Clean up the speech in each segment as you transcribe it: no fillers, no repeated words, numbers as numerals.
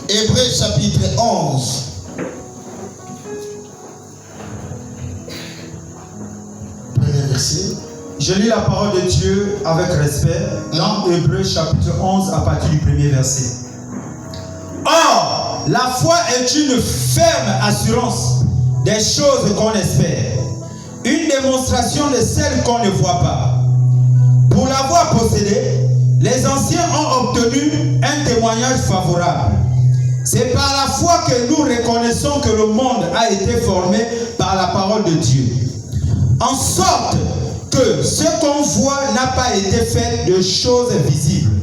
Hébreux chapitre 11. Premier verset. Je lis la parole de Dieu avec respect dans Hébreux chapitre 11 à partir du premier verset. Or, la foi est une ferme assurance des choses qu'on espère, une démonstration de celles qu'on ne voit pas. Pour l'avoir possédée, les anciens ont obtenu un témoignage favorable. C'est par la foi que nous reconnaissons que le monde a été formé par la parole de Dieu. En sorte que ce qu'on voit n'a pas été fait de choses visibles.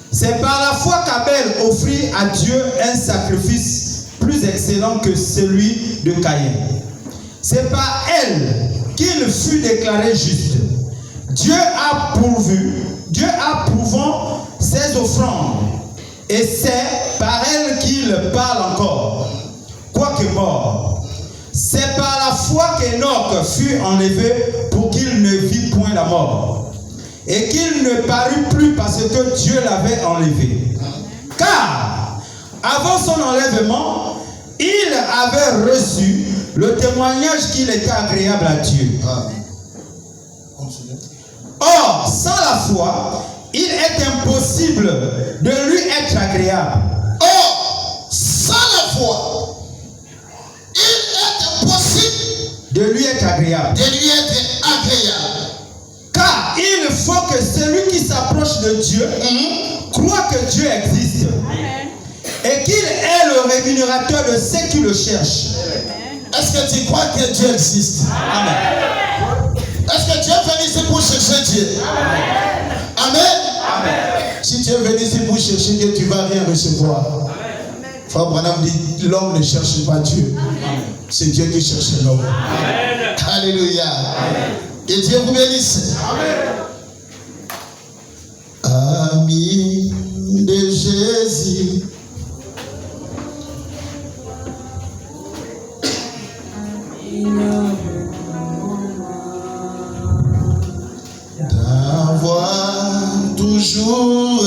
C'est par la foi qu'Abel offrit à Dieu un sacrifice plus excellent que celui de Caïn. C'est par elle qu'il fut déclaré juste. Dieu approuvant ses offrandes, et c'est par elle qu'il parle encore, quoique mort. C'est par la foi qu'Enoch fut enlevé pour qu'il ne vit point la mort, et qu'il ne parut plus parce que Dieu l'avait enlevé. Car, avant son enlèvement, il avait reçu le témoignage qu'il était agréable à Dieu. Or, sans la foi, il est impossible de lui être agréable. Or, sans la foi, il est impossible de lui être agréable. Car il faut que celui qui s'approche de Dieu croit que Dieu existe. Amen. Et qu'il est le rémunérateur de ceux qui le cherchent. Est-ce que tu crois que Dieu existe? Amen. Est-ce que tu es venu ici pour chercher Dieu? Amen. Amen. Si tu es venu ici pour chercher Dieu, tu ne vas rien recevoir. Frère Branham dit, l'homme ne cherche pas Dieu. C'est Dieu qui cherche l'homme. Alléluia. Amen. Que Dieu vous bénisse. Amen. Ami de Jésus. D'avoir toujours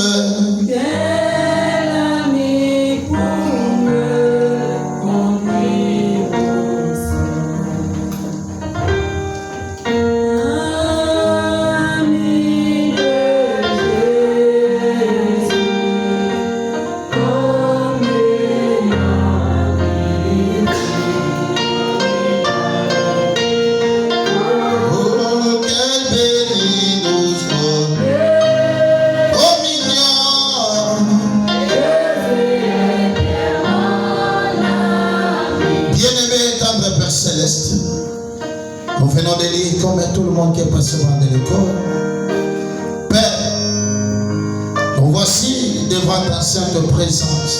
tout le monde qui est passé dans l'école. Père, nous voici devant ta sainte présence.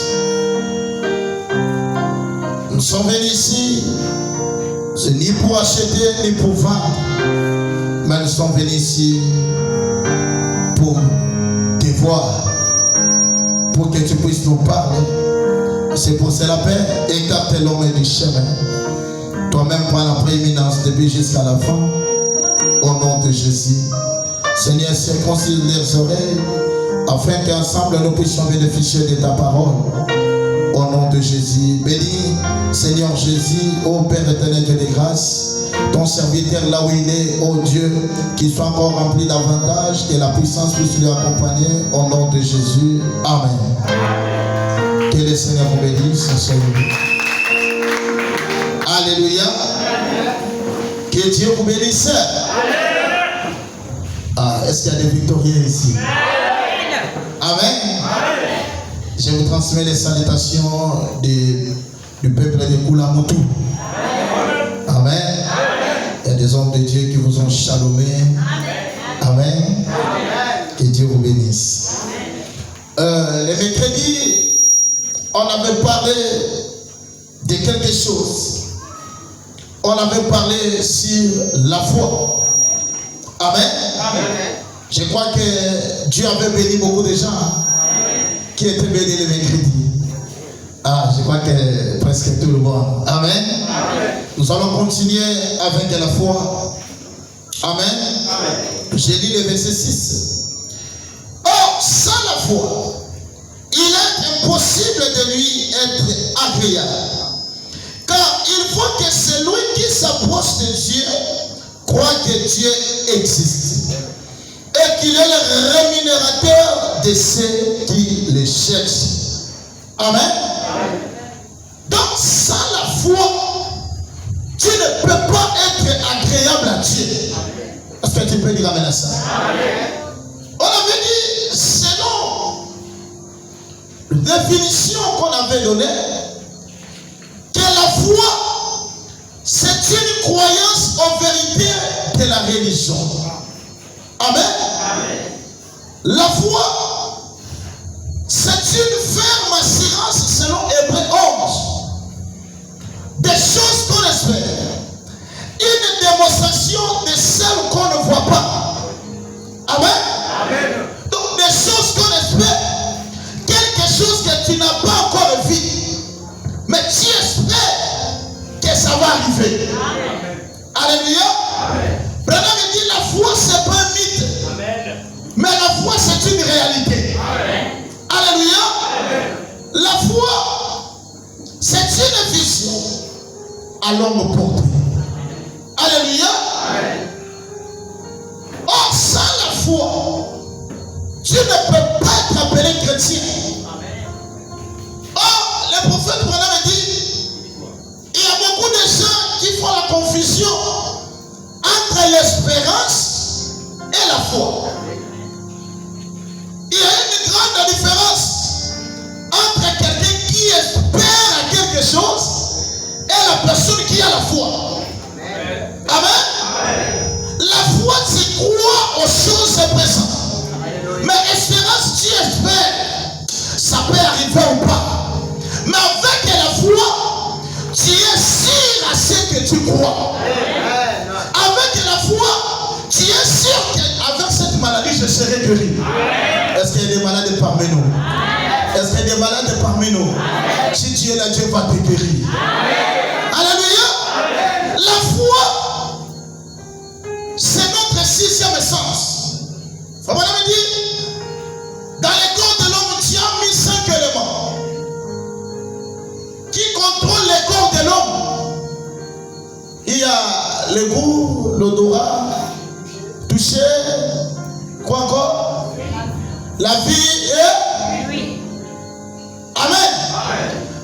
Nous sommes venus ici, c'est ni pour acheter ni pour vendre, mais nous sommes venus ici pour te voir, pour que tu puisses nous parler. C'est pour cela, Père, écarte l'homme du chemin. Toi-même prends la prééminence depuis jusqu'à la fin. Au nom de Jésus. Seigneur, circoncise leurs oreilles afin qu'ensemble nous puissions bénéficier de ta parole. Au nom de Jésus. Bénis, Seigneur Jésus, ô Père éternel de grâce, ton serviteur là où il est, ô Dieu, qu'il soit encore rempli davantage, que la puissance puisse lui accompagner. Au nom de Jésus. Amen. Que le Seigneur vous bénisse. Alléluia. Que Dieu vous bénisse. Ah, est-ce qu'il y a des victorieux ici? Amen. Je vous transmets les salutations du peuple de Koulamoutou. Amen. Il y a des hommes de Dieu qui vous ont chalomé. Amen. Que Dieu vous bénisse. Le mercredi, on avait parlé de quelque chose. On avait parlé sur la foi. Amen. Amen. Je crois que Dieu avait béni beaucoup de gens qui étaient bénis le mercredi. Ah, je crois que presque tout le monde. Amen. Amen. Nous allons continuer avec la foi. Amen. Amen. Je lis le verset 6. Or, sans la foi, il est impossible de nuit être agréable. Car il faut que celui qui s'approche de Dieu croit que Dieu existe et qu'il est le rémunérateur de ceux qui le cherchent. Amen. Donc sans la foi, tu ne peux pas être agréable à Dieu. Est-ce que tu peux dire amen à ça? On avait dit, selon la définition qu'on avait donnée, que la foi, c'est une croyance en vérité de la religion. Amen. La foi, c'est une ferme assurance selon Hébreux 11. Des choses qu'on espère. Une démonstration de celles qu'on ne voit pas. Amen. Donc des choses qu'on espère. Quelque chose que tu n'as pas encore vu. Mais tu espères que ça va arriver. Alléluia. Branham dit la foi c'est pas un mythe. Mais la foi c'est une réalité. Alléluia. La foi c'est une vision à longue portée. Alléluia. Or sans la foi, tu ne peux pas être appelé chrétien. Or, le prophète Branham dit, il y a beaucoup de gens qui font la confusion entre l'espérance et la foi. Il y a une grande différence entre quelqu'un qui espère à quelque chose et la personne qui a la foi. Amen. La foi, tu crois aux choses présentes. Mais espérance, tu espères. Ça peut arriver ou pas. Mais avec la foi, tu es sûr à ce que tu crois. Avec la foi, tu es sûr qu'avec cette maladie, je serai guéri. Est-ce qu'il y a des malades parmi nous? Est-ce qu'il y a des malades parmi nous? Si tu es là, Dieu va te guérir. Alléluia. La foi, c'est notre sixième sens. Vous m'avez dit, dans le corps de l'homme, Dieu a mis 5 éléments qui contrôlent le corps de l'homme. Il y a le goût, l'odorat, toucher, quoi encore? La vie et... Amen.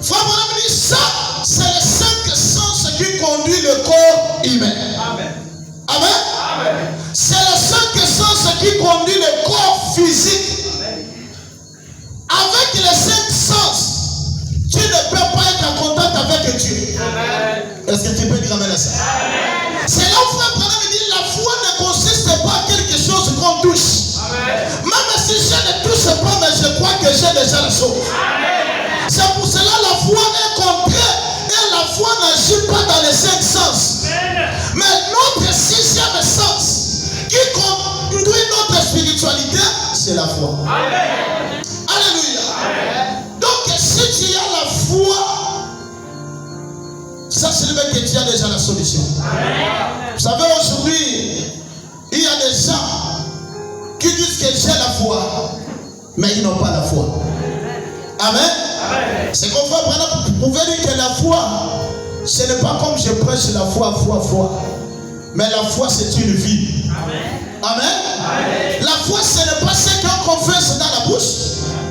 Frère Branham dit ça, c'est les 5 sens qui conduisent le corps humain. Amen. C'est les 5 sens qui conduisent le corps physique. Avec les 5 sens, tu ne peux pas être en contact avec Dieu. Est-ce que tu peux dire amen à ça? C'est là où frère Branham dit la foi ne consiste pas à quelque chose qu'on touche. Même si je ne touche pas, mais je crois que j'ai déjà la chose. C'est pour cela la foi est concrète et la foi n'agit pas dans les 5 sens. Mais notre 6e sens qui conduit notre spiritualité, c'est la foi. Alléluia. Donc si tu as la foi, ça signifie que tu as déjà la solution. Vous savez, aujourd'hui, il y a des gens qui disent que j'ai la foi, mais ils n'ont pas la foi. Amen. C'est qu'on va prendre, vous pouvez dire que la foi, ce n'est pas comme je prêche la foi. Mais la foi, c'est une vie. Amen. La foi, ce n'est pas ce qu'on confesse dans la bouche,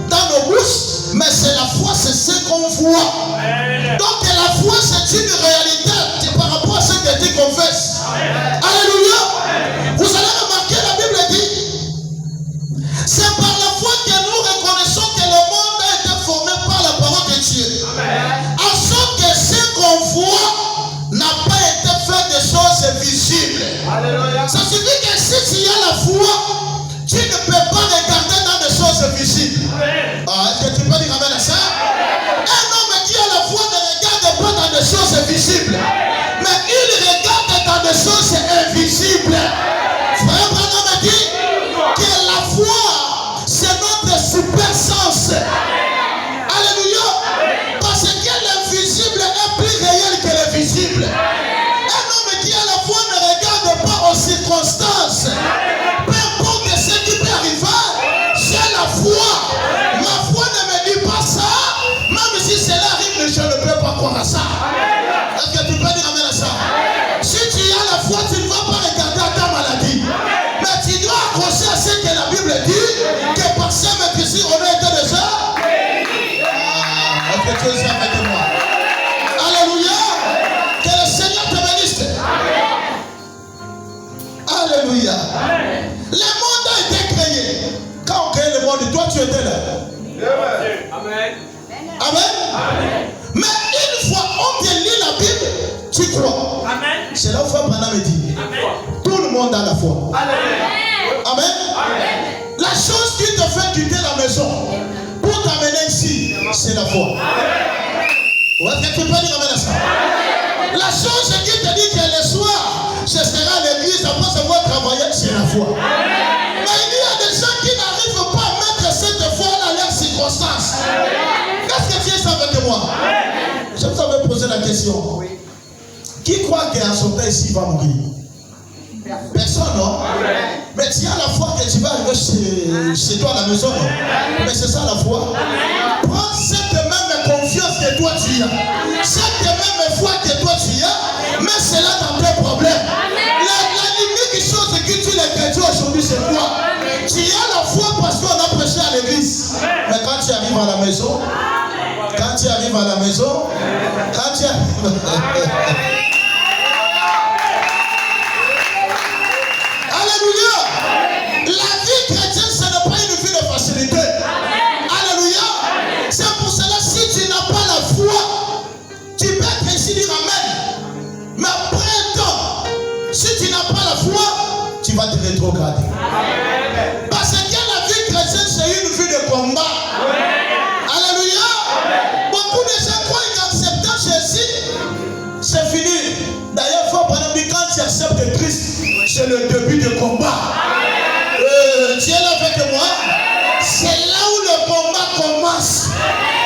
dans nos bouches, mais c'est la foi, c'est ce qu'on voit. Donc la foi, c'est une réalité par rapport à ce que tu confesses. Alléluia. Vous allez remarquer, la Bible dit, c'est par la foi que nous reconnaissons que le monde a été formé par la parole de Dieu. En sorte que ce qu'on voit n'a pas été fait de choses visibles. Ça signifie que si tu as la foi, tu ne peux pas regarder dans des choses visibles. Est-ce que tu peux dire amen à ça? Un homme qui a la foi ne regarde pas dans des choses visibles, mais il regarde dans des choses invisibles. Frère Branham dit que la foi, c'est notre super sens. Alléluia. Parce que l'invisible est plus réel que le visible. Un homme qui a la foi ne regarde pas aux circonstances. Peu importe ce qui peut arriver, j'ai la foi. Ma foi ne me dit pas ça. Même Amen. Amen. Mais une fois on te lit la Bible, tu crois. Amen. C'est la foi Branham dit. Tout le monde a la foi. Amen. Amen. La chose qui te fait quitter la maison pour t'amener ici, c'est la foi. Ouais, tu peux pas dire amen à ça. La chose qui te dit que le soir, je serai à l'église après avoir travaillé, c'est la foi. Mais il y a des gens qui n'arrivent pas à mettre cette foi dans leurs circonstances. Qu'est-ce que tu es ça avec moi? Je vous avais posé la question. Qui croit qu'à son temps ici, il va mourir? Personne, non? Mais tu as la foi que tu vas arriver chez toi à la maison, non? Mais c'est ça la foi. Prends cette même confiance que toi tu as. Cette même foi que toi tu as, mets cela dans tes problèmes. La unique chose que tu les chrétiens aujourd'hui, c'est quoi? Tu as la foi parce qu'on a prêché à l'église. Mais quand tu arrives à la maison, quand tu arrives à la maison, quand tu arrives... Alléluia. La vie chrétienne, ce n'est pas une vie de facilité. Alléluia. C'est pour cela, si tu n'as pas la foi, tu peux être ici dire amen. Mais après un temps, si tu n'as pas la foi, tu vas te rétrograder. Parce que la vie chrétienne, c'est une vie de combat. Alléluia. Beaucoup de gens croient qu'acceptant Jésus, c'est fini. D'ailleurs, il faut prendre quand tu acceptes Christ, c'est le début du combat. Tu es là avec moi? C'est là où le combat commence.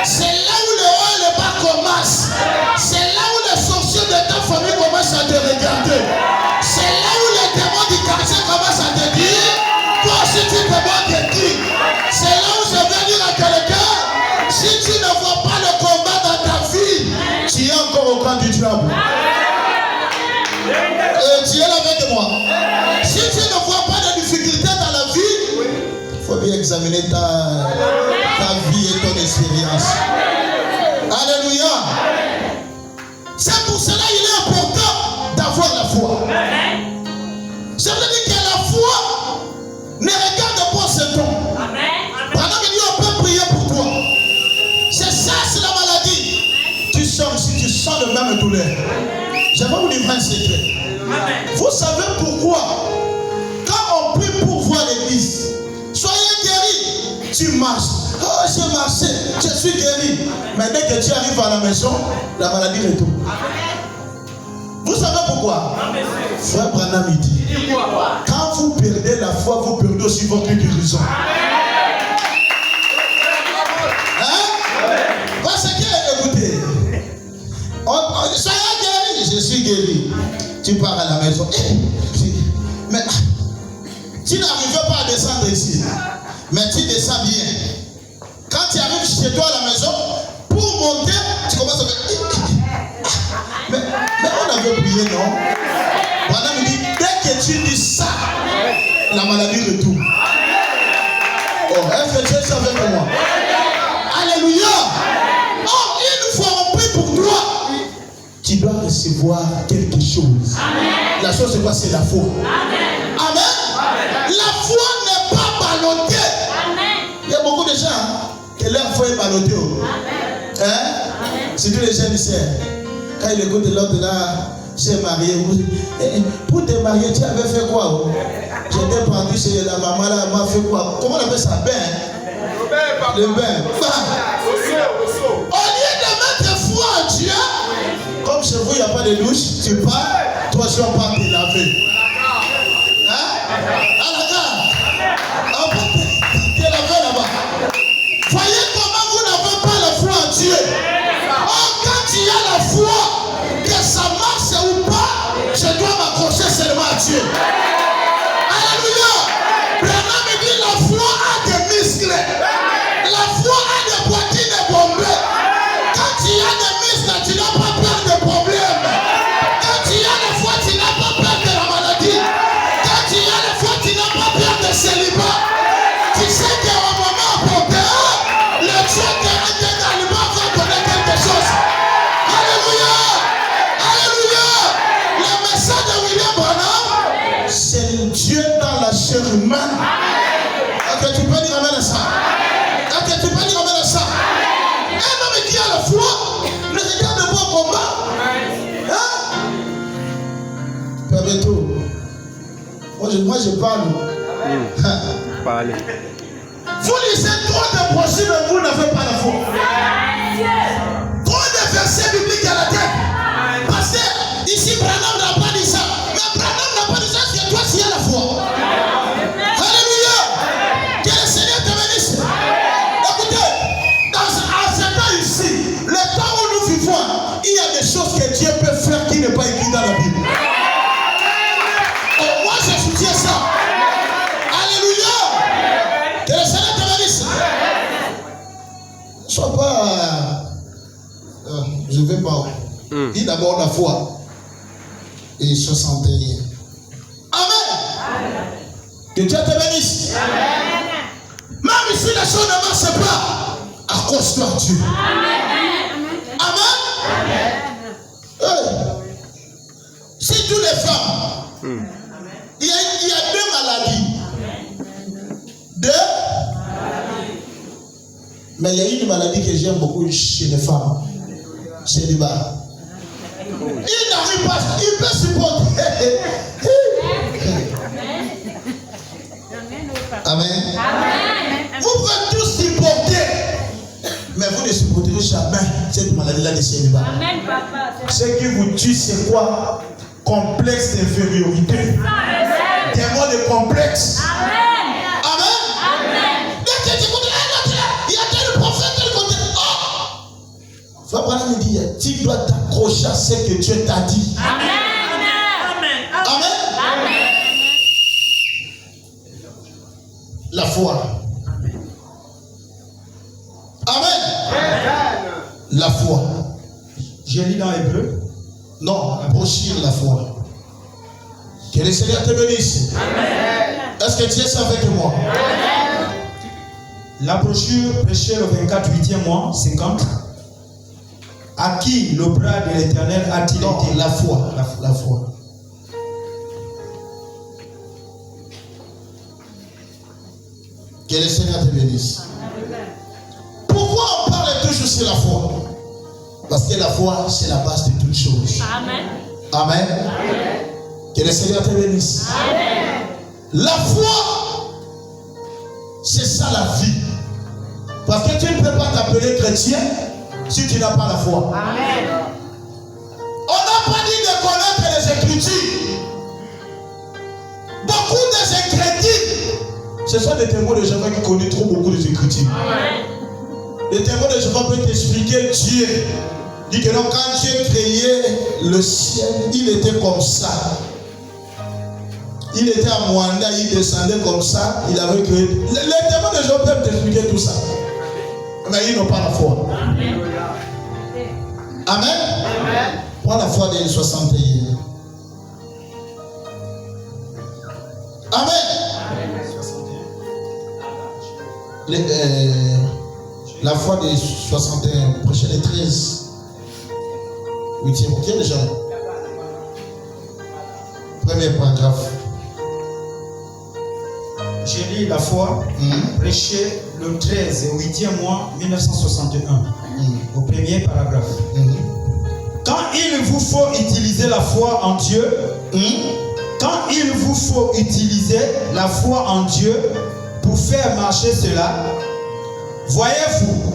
C'est là où le haut et le bas commencent. C'est là où les sorciers de ta famille commencent à te regarder. C'est là où les démons du quartier commencent à te dire, toi aussi tu te moques de qui? C'est là où je vais dire à quelqu'un, si tu ne vois pas le combat dans ta vie, tu es encore au camp du diable. Tu es là avec moi. Si tu ne vois pas de difficultés dans la vie, il faut bien examiner ta vie et ton expérience. Alléluia. C'est pour cela qu'il est important d'avoir la foi. Je veux dire que la foi ne regarde pas ce temps. Pendant que Dieu peut prier pour toi. C'est ça, c'est la maladie. Tu sors ici, tu sens le même douleur. Je vais vous livrer un secret. Vous savez pourquoi? Quand on prie pour voir l'église, soyez guéris. Tu marches. Oh, j'ai marché, je suis guéri. Mais dès que tu arrives à la maison, la maladie retourne. Vous savez pourquoi? Frère Branham dit, quand vous perdez la foi, vous perdez aussi votre guérison. Hein? Parce que, écoutez, soyez guéri, je suis guéri. Tu pars à la maison. Mais tu n'arrives pas à descendre ici. Mais tu descends bien. Quand tu arrives chez toi à la maison, pour monter, tu commences à faire. Mais on avait prié, non? Madame me dit, dès que tu dis ça, la maladie retourne. Oh, est-ce que tu es ça avec moi? Alléluia! Oh, une fois on prie pour toi, tu dois recevoir quelque chose. Amen. La chose c'est quoi? C'est la foi. Amen. Amen. La foi n'est pas ballottée. Il y a beaucoup de gens que leur foi est ballottée. Hein? C'est tous les gens ici. Quand ils écoutent l'autre là, c'est marié. Pour te marier, tu avais fait quoi? J'étais parti chez la maman là, elle m'a fait quoi? Comment on appelle ça? Le bain. Au lieu de mettre foi en Dieu, comme chez vous, il n'y a pas de douche, tu pars, toi, tu vas pas te laver. Hein? À la gare. On peut te laver là-bas. Voyez comment vous n'avez pas la foi en Dieu. Oh, quand il y a la foi, que ça marche ou pas, je dois m'accrocher seulement à Dieu. Alléluia. Branham me dit la foi a des muscles. La foi a des poitrines bombées. Quand il y a des muscles, tu n'as pas peur de problème. Quand il y a la foi, tu n'as pas peur de la maladie. Quand il y a la foi, tu n'as pas Moi, je parle. Parlez. Vous lisez trop de brochures, mais vous n'avez pas la foi. Trop de versets bibliques à la tête. Parce que ici, Branham n'a pas dit ça. Mais Branham n'a pas dit ça, c'est toi qui as la foi. Alléluia. Que le Seigneur te bénisse. Écoutez, à ce temps ici, le temps où nous vivons, il y a des choses que Dieu peut faire qui n'est pas écrit dans la Bible. Et moi, je soutiens ça. Alléluia. Que le Seigneur te bénisse. Ne sois pas... je ne vais pas. Dis d'abord la foi. Et 61. Amen. Que Dieu te bénisse. Même si les choses ne marchent pas, accroche-toi à Dieu. Amen. Si toutes les femmes, il y a deux maladies. Deux. Mais il y a une maladie que j'aime beaucoup chez les femmes. C'est le bas. Il n'arrive pas, il peut supporter. Amen. Vous pouvez tous supporter, mais vous ne supporterez jamais cette maladie-là de célibat. Ce qui vous tue, c'est quoi? Complexe d'infériorité. Démon de complexe. Amen. Dès que tu écoutes, il y a tel prophète, tel côté. Oh! Frère Branham me dit, tu dois t'accrocher à ce que Dieu t'a dit. Amen. La foi. Amen. La foi. Je lis dans Hébreu. Non, brochure la foi. Que le Seigneur te bénisse. Est-ce que tu es avec moi? La brochure prêchée le 24 8e mois 50. À qui le bras de l'Éternel a-t-il été? La foi. La foi. Que le Seigneur te bénisse. Pourquoi on parle toujours sur la foi? Parce que la foi, c'est la base de toutes choses. Amen. Que le Seigneur te bénisse. La foi, c'est ça la vie. Parce que tu ne peux pas t'appeler chrétien si tu n'as pas la foi. On n'a pas dit de connaître les Écritures. Beaucoup des Écritures, ce sont des témoins de Jéhovah qui connaissent trop beaucoup des Écritures. Les témoins de Jéhovah peuvent t'expliquer Dieu. Dit que non, quand Dieu créait le ciel, il était comme ça. Il était à Mwanda, il descendait comme ça, il avait créé. Les témoins de Jéhovah peuvent t'expliquer tout ça. Mais ils n'ont pas la foi. Amen. Prends la foi des 61. Amen. La foi des 61, prochaine les 13. 8e, ok déjà? Premier paragraphe. Je lis la foi prêchée le 13 et 8e mois 1961. Au premier paragraphe. Quand il vous faut utiliser la foi en Dieu, quand il vous faut utiliser la foi en Dieu pour faire marcher cela, voyez-vous,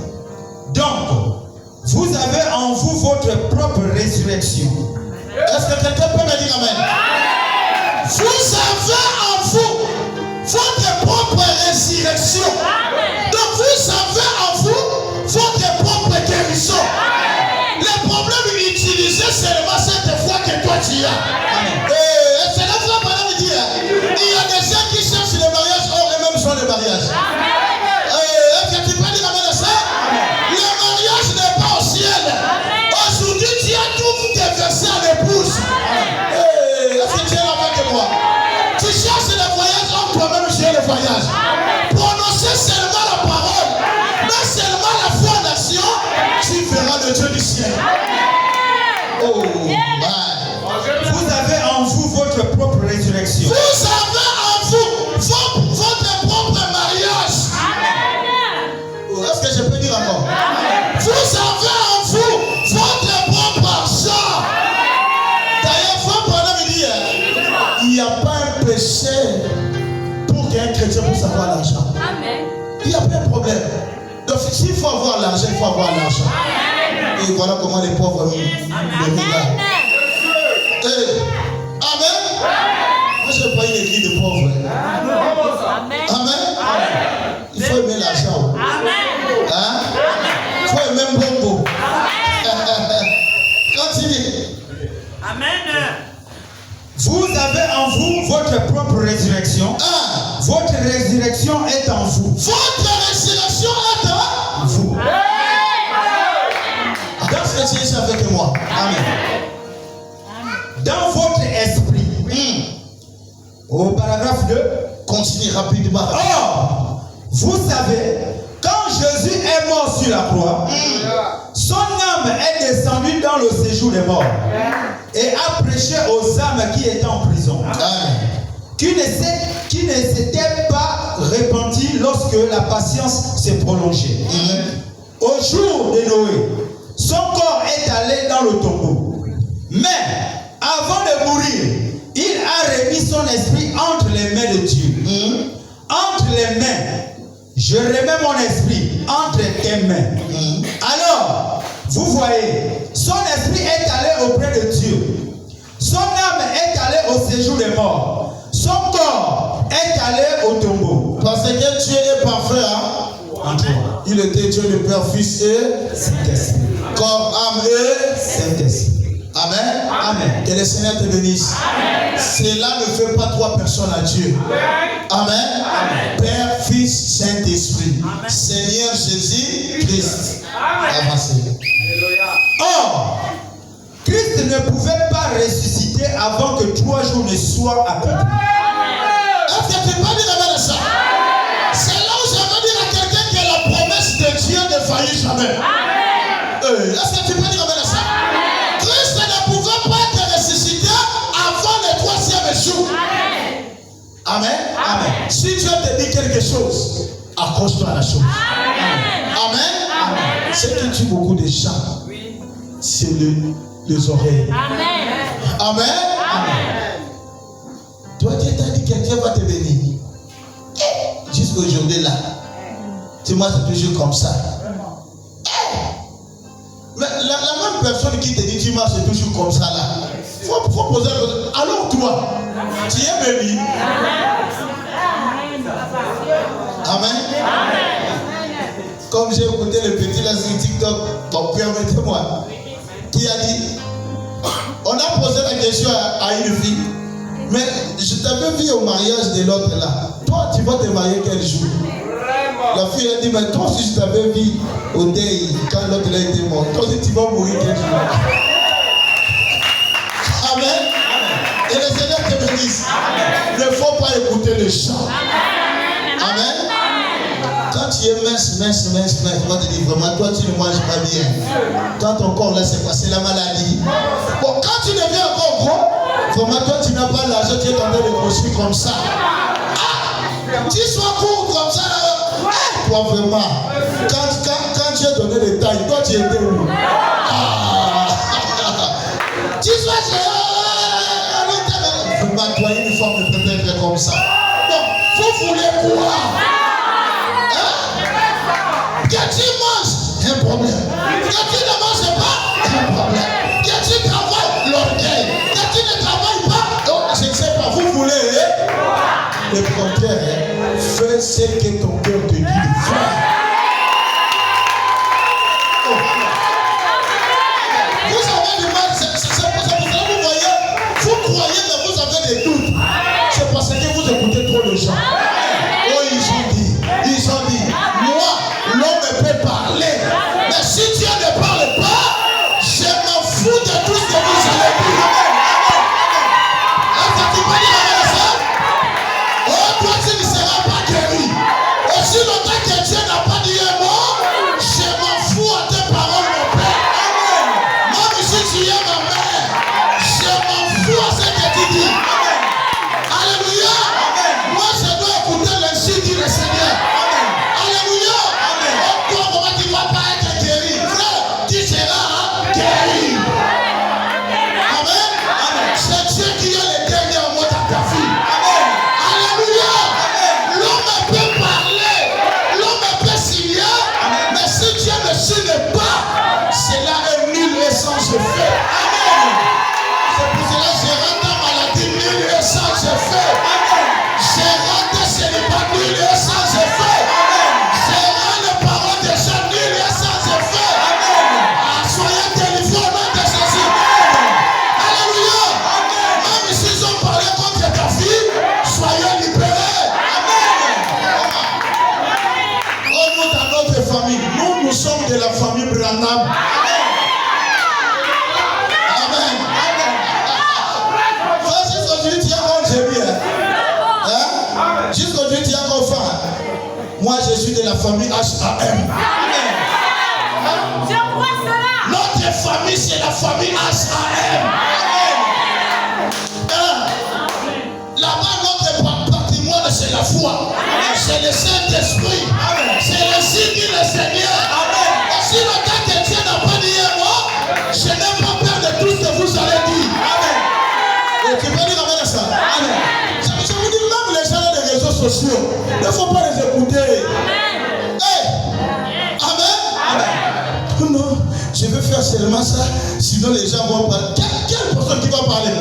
donc, vous avez en vous votre propre résurrection. Est-ce que quelqu'un peut me dire amen? Vous avez en vous votre propre résurrection. Donc vous avez en vous votre propre guérison. Le problème est d'utiliser seulement cette foi que toi tu as. Et c'est la foi pendant le dire. Il y a des gens qui cherchent le mariage, or eux-mêmes sont le mariage. Est-ce que tu peux dire amen à ça? Le mariage n'est pas au ciel. Aujourd'hui tu as tout déversé à l'épouse. Est-ce que tu es là avec moi? Tu cherches le voyage, or toi-même tu es le voyage. Prononcer seulement la parole, mais seulement la foi en action, tu verras le Dieu du ciel. Oh my. Vous avez en vous votre propre résurrection. Vous avez en vous votre propre mariage. Est-ce que je peux dire encore? Vous avez en vous votre propre argent. D'ailleurs, faut pendant me dire, il n'y a pas un péché puisse avoir l'argent. Il n'y a pas de problème. Donc s'il faut avoir l'argent, il faut avoir l'argent. Et voilà comment les pauvres le regardent. Amen. Moi je n'ai pas une église de pauvres. Amen. Il faut aimer l'argent. Hein? Il faut aimer Bongo. Continue. Amen. Vous avez en vous votre propre résurrection. Votre résurrection est en vous. Votre résurrection est en vous. Dans ce que c'est avec moi. Amen. Dans votre esprit. Au paragraphe 2. Continue rapidement. Or, vous savez, quand Jésus est mort sur la croix, son âme est descendue dans le séjour des morts et a prêché aux âmes qui étaient en prison, qui ne s'étaient pas repenties lorsque la patience s'est prolongée. Au jour de Noé, son corps est allé dans le tombeau. Mais avant de mourir, il a remis son esprit entre les mains de Dieu. Entre les mains. Je remets mon esprit entre tes mains. Alors, vous voyez, son esprit est allé auprès de Dieu. Son âme est allée au séjour des morts. Son corps est allé au tombeau. Parce que Dieu est parfait. Hein? Il était Dieu le Père, Fils et Saint-Esprit. Corps, âme et Saint-Esprit. Amen. Amen. Que le Seigneur te bénisse. Cela ne fait pas trois personnes à Dieu. Amen. Père, Fils, Saint-Esprit. Seigneur Jésus-Christ. Avancez. Or, Christ ne pouvait pas ressusciter avant que 3 jours ne soient accomplis. Est-ce que tu peux dire amen à ça? C'est là où je veux dire à quelqu'un que la promesse de Dieu ne faillit jamais. Est-ce que tu peux dire amen à ça? Christ ne pouvait pas être ressuscité avant le 3e jour. Amen. Si Dieu te dit quelque chose, accroche-toi à la chose. Amen. Ce qui tue beaucoup de gens, c'est les oreilles. Amen. Toi, Dieu t'a dit que Dieu va te bénir. Jusqu'aujourd'hui là, tu vois, c'est toujours comme ça. Mais la même personne qui te dit tu marches toujours comme ça là, faut poser la question. Alors toi, tu es béni. Amen. Comme j'ai écouté le petit là sur TikTok, permettez-moi, qui a dit, on a posé la question à une fille, mais je t'avais vu au mariage de l'autre là. Toi, tu vas te marier quel jour? La fille a dit, mais toi aussi je t'avais vu au deuil quand l'autre là était mort. Toi aussi tu vas mourir quel jour? Amen. Et le Seigneur te bénisse. Il ne faut pas écouter le chant. Amen. Quand tu es mince, on va te dire vraiment, toi tu ne manges pas bien. Quand ton corps laisse passer la maladie. Bon, quand tu deviens encore gros, vraiment toi tu n'as pas l'argent, tu es en train de grossir comme ça. Tu sois court comme ça là. Toi vraiment, quand tu as donné les tailles, toi tu étais où? Tu sois vraiment toi une femme ne peut pas être comme ça. Donc, vous voulez quoi? Que tu manges, un problème. Que tu ne manges pas, un problème. Que tu travailles, l'orgueil. Que tu ne travailles pas, je ne sais pas, vous voulez. Le contraire, fais ce que ton cœur te dit de faire. Vous avez du mal, c'est pour ça que vous voyez, vous croyez que vous avez des doutes. C'est parce que vous écoutez trop de gens. Oh, ils ont dit, moi, l'homme peut parler. Mais si Dieu ne parle pas, je m'en fous de tout ce que vous allez dire. Est-ce que tu peux dire ça? Oh, toi, tu ne seras pas guéri. Aussi longtemps que Dieu n'a pas Branham. Amen. Jusqu'aujourd'hui, tu es encore Jésus. Jusqu'aujourd'hui, tu es encore fort. Moi, je suis de la famille HAM. Je crois cela. Notre famille, c'est la famille HAM. Là-bas, notre patrimoine, c'est la foi. C'est le Saint-Esprit. C'est le signe du Seigneur. Et si le temps que Dieu n'a pas dit moi, je n'ai pas peur de tout ce que vous allez dire. Et tu peux dire amen à ça. Je vous dis, même les gens des réseaux sociaux, il ne faut pas les écouter. Amen. Non, je veux faire seulement ça, sinon les gens vont parler. Quelle personne qui va parler?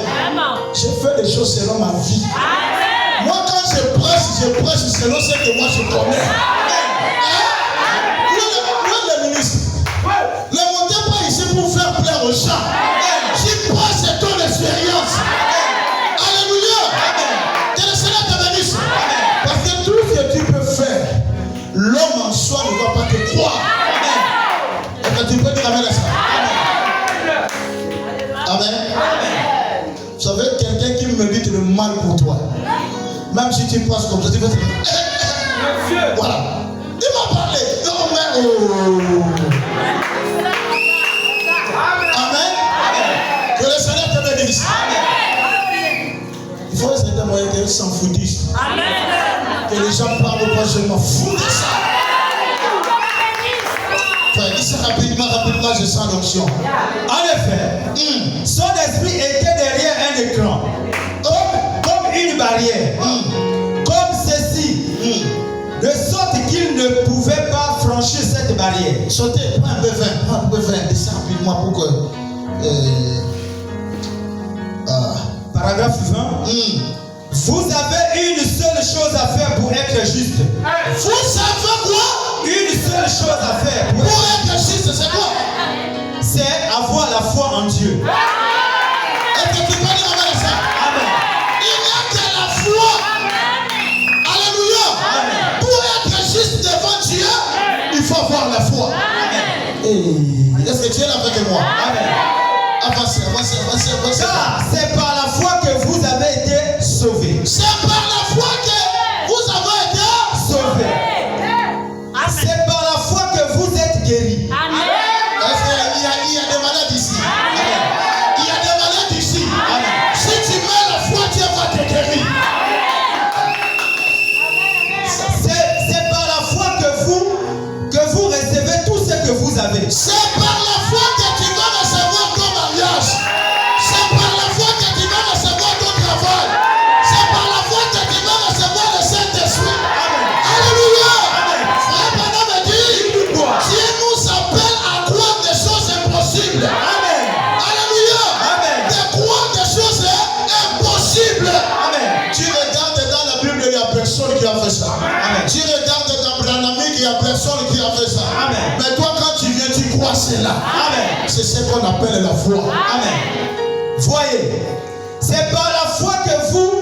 Je fais des choses selon ma vie. Moi, quand je prêche selon ce que moi je connais. Où est le ministre? Ne montez pas ici pour faire plaire aux gens. J'y prêche, c'est ton expérience. Alléluia. Que le Seigneur te bénisse. Parce que tout ce que tu peux faire, l'homme en soi ne va pas te croire. Est-ce que tu peux dire amen à ça? Amen. Vous savez, quelqu'un qui me dit le mal pour toi, même si tu passes comme ça, tu vas te dire, voilà. Il m'a parlé. Non, mais Amen. Que le Seigneur te bénisse. Il faut essayer de moyen qu'elle s'en foutisse. Que les gens parlent pas, je m'en fous de ça. Frère, dis ça rapidement, je sens l'onction. En effet, son esprit était derrière un écran, comme une barrière, comme ceci, de sorte qu'il ne pouvait pas franchir cette barrière. Sautez, prends un peu vin, dis ça rapidement pour que. Paragraphe 20. Vous avez une seule chose à faire pour être juste. Vous savez quoi? Une seule chose à faire pour être juste, c'est quoi? C'est avoir la foi en Dieu. Est-ce que tu peux dire amen à ça? Amen. Il n'y a que la foi. Alléluia. Pour être juste devant Dieu, il faut avoir la foi. Est-ce que Dieu est là avec moi? Amen. Avancez. Car c'est par la foi que vous avez été sauvés. C'est par la foi que vous avez été sauvés. C'est par la foi que vous êtes guéris. Est-ce qu'il y a des malades ici? Il y a des malades ici. Si tu mets la foi, Dieu va te guérir. C'est par la foi que vous recevez tout ce que vous avez. C'est par la foi que tu vas recevoir ton mariage. C'est par la foi que tu vas recevoir ton travail. C'est par la foi que tu vas recevoir le Saint-Esprit. Alléluia. Frère Branham me dit, Dieu nous appelle à croire des choses impossibles. Alléluia. De croire des choses impossibles. Tu regardes dans la Bible, il n'y a personne qui a fait ça. Tu regardes dans Branham, il n'y a personne qui a fait ça. Mais toi, quand tu viens, tu crois cela. C'est ce qu'on appelle la foi. Voyez, c'est par la foi que vous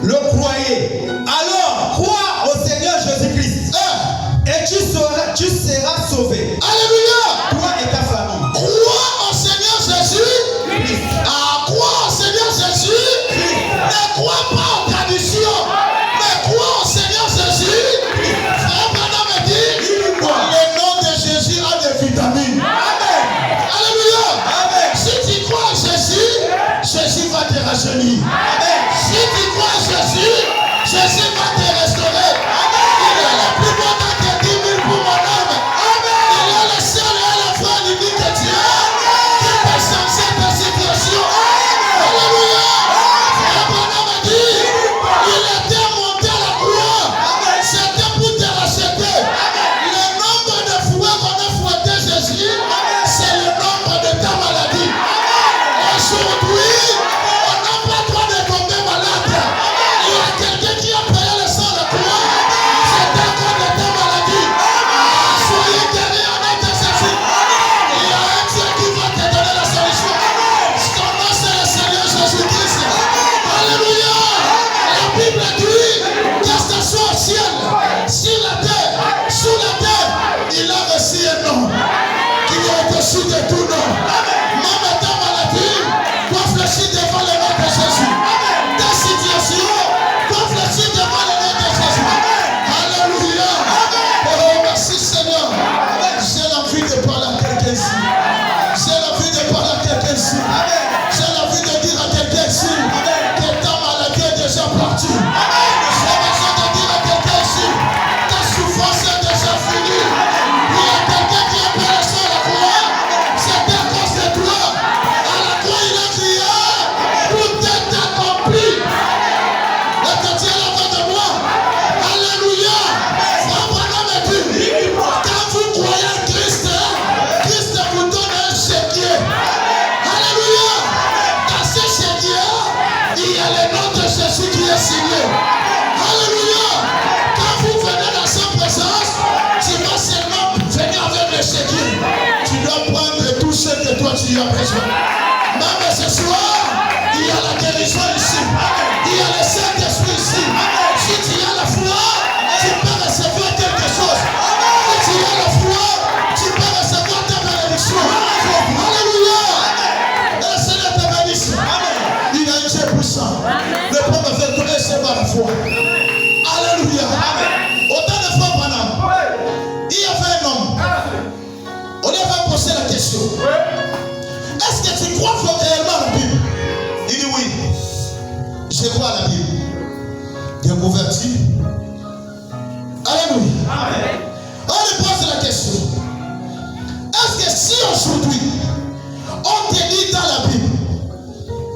le croyez. Alors, crois au Seigneur Jésus-Christ. Et tu seras sauvé. Alléluia. Toi et ta famille. Crois au Seigneur Jésus. Crois au Seigneur Jésus. Ne crois pas aux traditions. Mais crois au Seigneur Jésus. Frère Branham me dit, le nom de Jésus a des vitamines. Alléluia. Si tu crois en Jésus, Jésus va te rajeunir. Si tu tu as besoin. Même ce soir, il y a la guérison ici. Il y a le Saint-Esprit ici. Si tu as la foi, tu peux recevoir quelque chose. Si tu as la foi, tu peux recevoir ta bénédiction. Alléluia. Et le Seigneur te bénisse. Il a un Dieu puissant. Le peuple fait connaître par la foi. Alléluia. Autant de fois, Branham, il y avait un homme. On lui avait posé la question. Est-ce que tu crois réellement à la Bible? Il dit oui. Je crois à la Bible. Il est converti. Alléluia. On lui pose la question. Est-ce que si aujourd'hui on te dit dans la Bible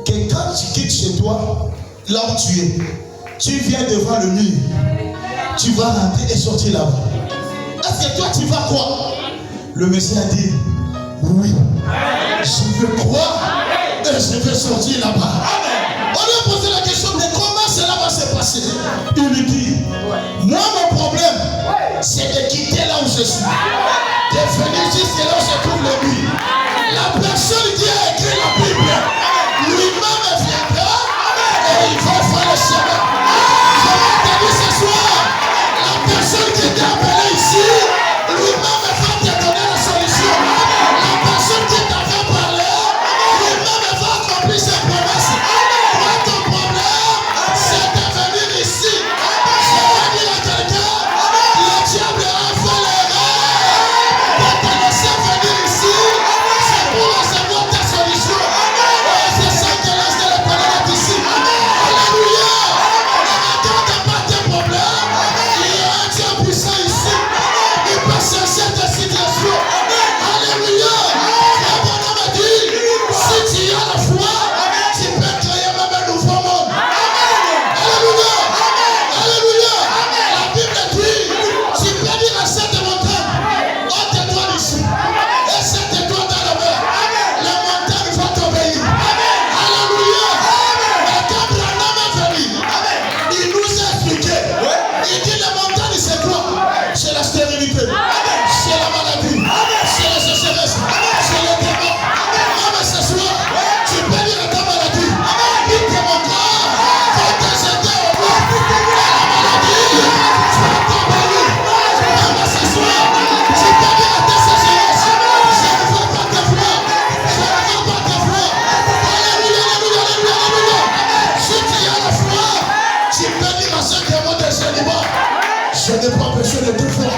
que quand tu quittes chez toi, là où tu es, tu viens devant le mur, tu vas rentrer et sortir là-bas. Est-ce que toi tu vas croire? Le Messie a dit oui. Je veux croire et je veux sortir là-bas. On lui a posé la question, mais comment cela va se passer? Il lui dit, moi mon problème, c'est de quitter là où je suis, de venir jusque là où se trouve le mur. La personne qui a écrit la Bible, lui-même viendra et il va faire le chemin. Je vais te dire ce soir, la personne qui t'a appelé ici, lui-même va te donner la solution. La personne qui t'avait parlé, lui-même va accomplir ses promesses. Toi, ton problème, c'est de venir ici. Je vais dire à quelqu'un, le diable a fait l'erreur de te laisser venir ici. C'est pour recevoir ta solution. Et c'est ça que laisse de l'éternel ici. Alléluia. Ne regarde pas tes problèmes. Il y a un Dieu puissant ici. Il peut chercher tes situations. Alléluia. Frère Branham a dit, si tu as la foi, tu peux créer même un nouveau monde. Alléluia. Alléluia. La Bible dit, tu peux dire à cette montagne, ôte-toi d'ici. Et cette-toi dans la mer. La montagne va t'obéir. Alléluia. Et quand Branham est venu, il nous a expliqué. Il dit la montagne c'est quoi? C'est la stérilité. C'est la maladie. C'est la sécheresse. C'est le démon. Même ce soir, tu peux dire à ta maladie, quitte mon corps, faut te jeter au bout. Et la maladie, tu vas t'obéir. Même ce soir, tu peux dire à ta sécheresse, je ne veux pas te voir. Je ne veux pas te voir. Alléluia, alléluia, alléluia, alléluia. Si tu as la foi, tu peux dire à ceux qui ont des célibats, je n'ai pas besoin de te voir.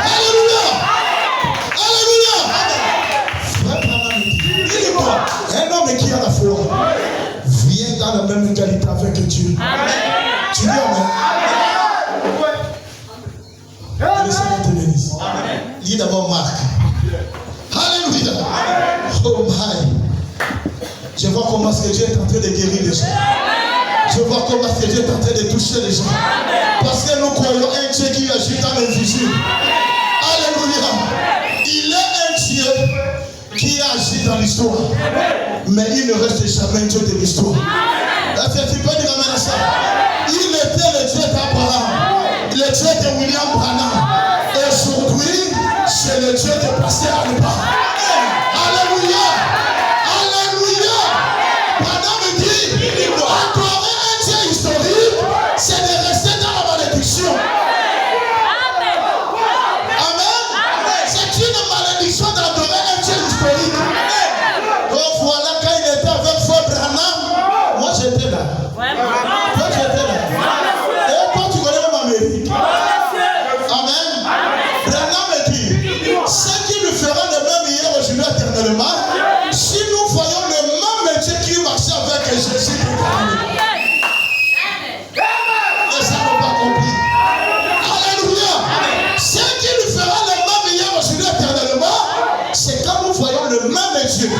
Alléluia. Alléluia. Frère Branham dit, il est quoi? Un homme qui a la foi vient dans la même qualité avec Dieu. Tu dis amen. Et le Seigneur te bénisse. Lis d'abord Marc. Alléluia. Oh my. Je vois comment est-ce que Dieu est en train de guérir les gens. Je vois comment est-ce que Dieu est en train de toucher les gens. Parce que nous croyons un Dieu qui agit dans l'invisible. Alléluia. Il est un Dieu qui agit dans l'histoire. Mais il ne reste jamais un Dieu de l'histoire. Est-ce que tu peux dire amen à ça? Il était le Dieu d'Abraham, le Dieu de William Branham. Et aujourd'hui, c'est le Dieu de Pasteur Alba. Alléluia. Alléluia. Branham dit, adorer un Dieu historique, c'est de rester dans la malédiction. Amen. C'est une malédiction d'adorer un Dieu historique. Donc voilà, quand il était avec Frère Branham, moi j'étais là. Toi tu étais là. Et toi tu connais même Amérique. Amen. Branham dit, ce qui nous fera le même hier aujourd'hui éternellement, si nous voyons le même Dieu qui marchait avec Jésus. Et ça n'a pas compris. Alléluia. Ce qui nous fera le même hier aujourd'hui éternellement, c'est quand nous voyons le même Dieu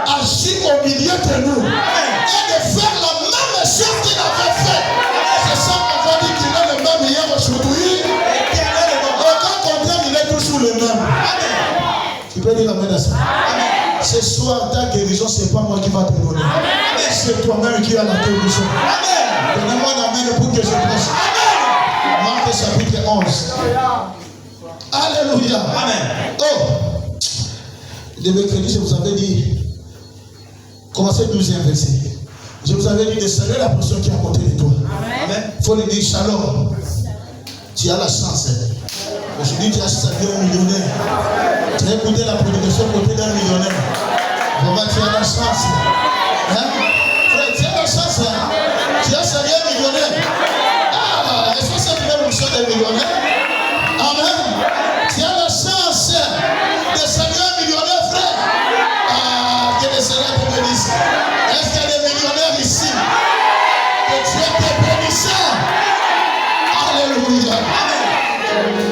agir au milieu de nous et de faire la même chose qu'il avait fait. C'est ça qu'on va dire qu'il est le même hier aujourd'hui. Aucun contraire, il est toujours le même. Tu peux dire amen à ça? Ce soir, ta guérison, ce n'est pas moi qui va te donner. C'est toi-même qui as la guérison. Donnez-moi un amen pour que je prêche. Marc chapitre 11. Alléluia. Amen. de mercredi, je vous avais dit, commencez 12e verset. Je vous avais dit de saluer la personne qui est à côté de toi. Il faut lui dire shalom. Tu as la chance. Aujourd'hui, tu as salué un millionnaire. Tu as écouté la prédication côté d'un millionnaire. Vraiment, tu as la chance. Hein? Frère, tu as la chance. Hein? Tu as salué un millionnaire. Ah, est-ce que c'est même une chose des millionnaires? Amen. Tu as la chance de saluer un millionnaire, frère. Ah, que le Seigneur te bénisse. Est-ce qu'il y a des millionnaires ici? Que Dieu te bénisse. Alléluia.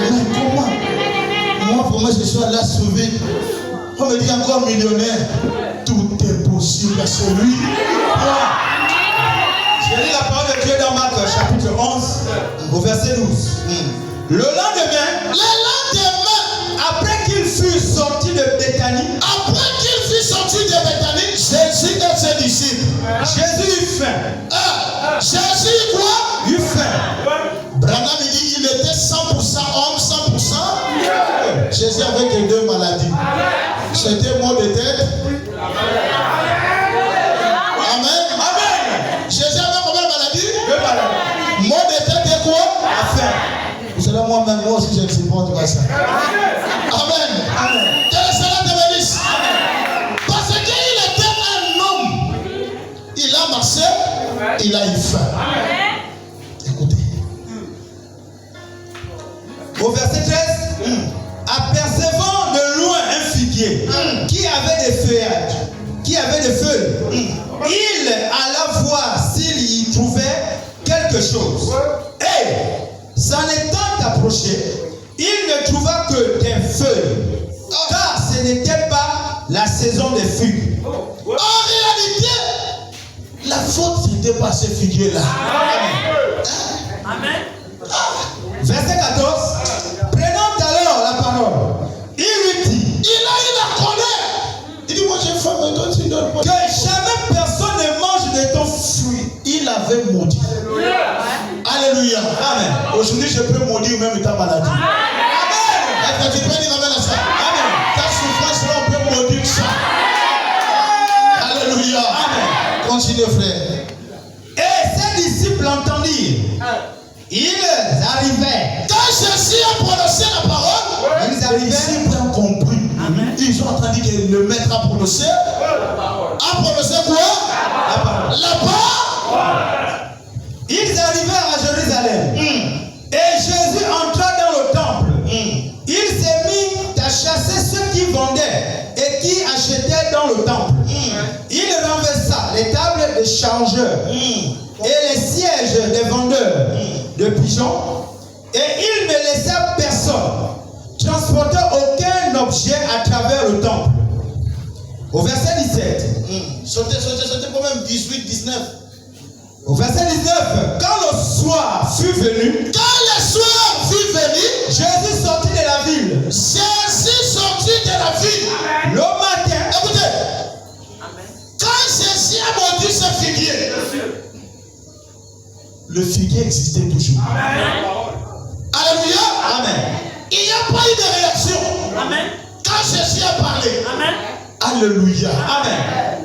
Mais comment? Moi, pour moi, je suis allé sauver. On me dit encore millionnaire. Tout est possible à celui. Je lis la parole de Dieu dans Marc chapitre 11 au verset 12. Le lendemain, après qu'il fut sorti de Béthanie, Jésus et ses disciples. Jésus eut faim. Jésus quoi? Eut faim. Branham il dit il était 100% homme, 100%. Jésus avait que deux maladies. C'était maux de tête. Amen. Amen. Jésus avait combien de maladies? Deux maladies. Maux de tête et quoi? La faim. Vous savez, moi-même, moi aussi, je ne supporte pas ça. Amen. Amen. Que le Seigneur te bénisse. Parce qu'il était un homme. Il a marché, il a eu faim. Écoutez. Au verset 13, apercevant de loin un figuier qui avait des feuillages, qui avait des feuilles, il alla voir s'il y trouvait quelque chose. Et, s'en étant approché, il ne trouva que des feuilles, car ce n'était pas la saison des figues. En réalité, la faute, c'était pas ce figuier-là. Amen. Verset 14, prenant alors la parole, il lui dit, Il a eu la colère. Il dit, moi j'ai faim, mais toi tu donnes pas. que jamais personne ne mange de ton fruit. Il avait maudit. Alléluia. Amen. Aujourd'hui, je peux maudire même ta maladie. Amen. Est-ce que tu peux dire amen à ça? Amen. Ta souffrance, là, on peut maudire ça. Alléluia. Amen. Continuez, frère. Et ses disciples entendirent. Ils arrivaient. Quand Jésus a prononcé la parole, Ils les arrivaient. disciples ont compris. Ils ont entendu que le maître a prononcé. A prononcé quoi? La parole. La parole. Ils arrivèrent à Jérusalem. Et Jésus entra dans le temple. Il s'est mis à chasser ceux qui vendaient et qui achetaient dans le temple. Il renversa les tables des changeurs et les sièges des vendeurs de pigeons. Et il ne laissa personne transporter aucun objet à travers le temple. Au verset 17. Sautez quand même 18, 19. Au verset 19. Quand le soir fut venu, Jésus sortit de la ville. Jésus sortit de la ville. Le matin, Écoutez, quand Jésus a mordu ce figuier, le figuier existait toujours. Alléluia. Amen. Il n'y a pas eu de réaction. Amen. Quand Jésus a parlé. Amen. Alléluia. Amen.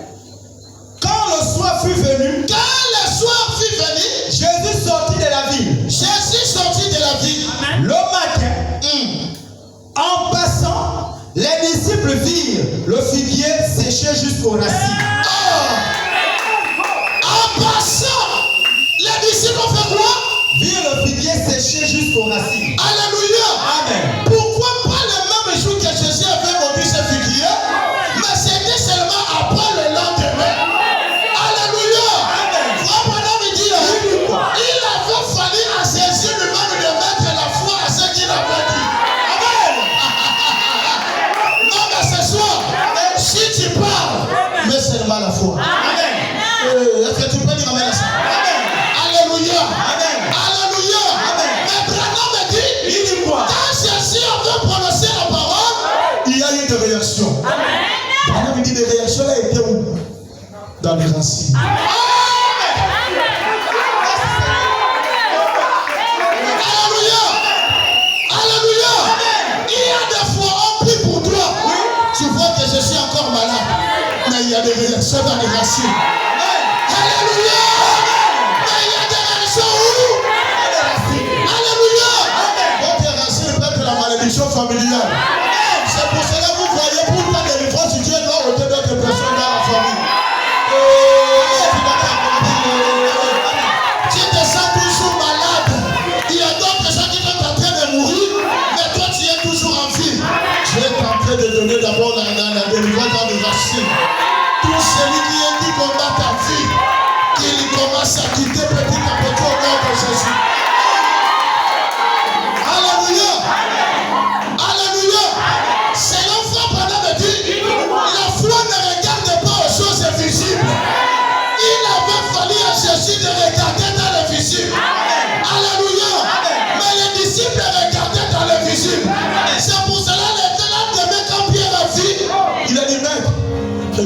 Quand le soir fut venu, Jésus sortit de la ville. Amen. Le matin, en passant, les disciples virent le figuier séché jusqu'aux racines. En passant, les disciples ont fait quoi? Virent le figuier séché jusqu'aux racines. Alléluia. Amen. Pourquoi pas le même jour que Jésus avait mordu ce figuier, mais c'était seulement après le lendemain. Alléluia. Frère Branham dit, il avait fallu à Jésus lui-même de mettre la foi à ce qu'il avait dit. Amen. Non, mais ce soir, si tu parles, mais seulement la foi. Amen. Est-ce que tu peux dire amen à ça? Amen. Alléluia. Amen. Alléluia. Amen. Mais Branham me dit, Il dit quoi? quand Jésus avait prononcé la parole, il y a eu des réactions. Branham me dit, les réactions là étaient où? Dans les racines. Alléluia. Alléluia. Il y a des fois, on prie pour toi. Tu vois que Jésus a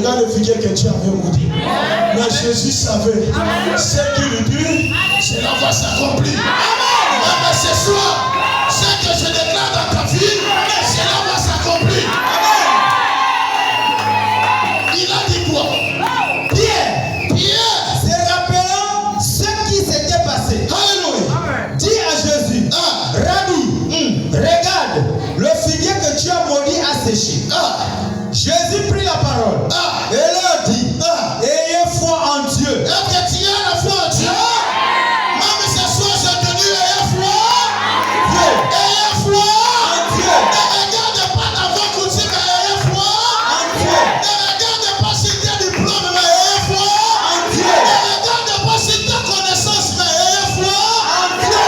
Regarde le figuier que tu avais maudit. Mais Jésus savait. Ce qu'il dit, cela va s'accomplir. Mais ce soir, ce que je déclare dans ta vie, cela va s'accomplir. Il a dit quoi? Pierre, se rappelant ce qui s'était passé, alléluia, dit à Jésus, Rabbi, regarde, le figuier que tu as maudit a séché. Jésus prit la parole et leur dit, ayez foi en Dieu. Est-ce que tu as la foi en Dieu? Même ce soir, j'ai tenu ayez foi. Ayez foi En Dieu. Ne regarde pas d'avoir coutume, mais ayez foi. En Dieu. Ne regarde pas si tu as diplôme, mais ayez foi. En Dieu. Ne regarde pas si tu as connaissance, mais ayez foi. En Dieu.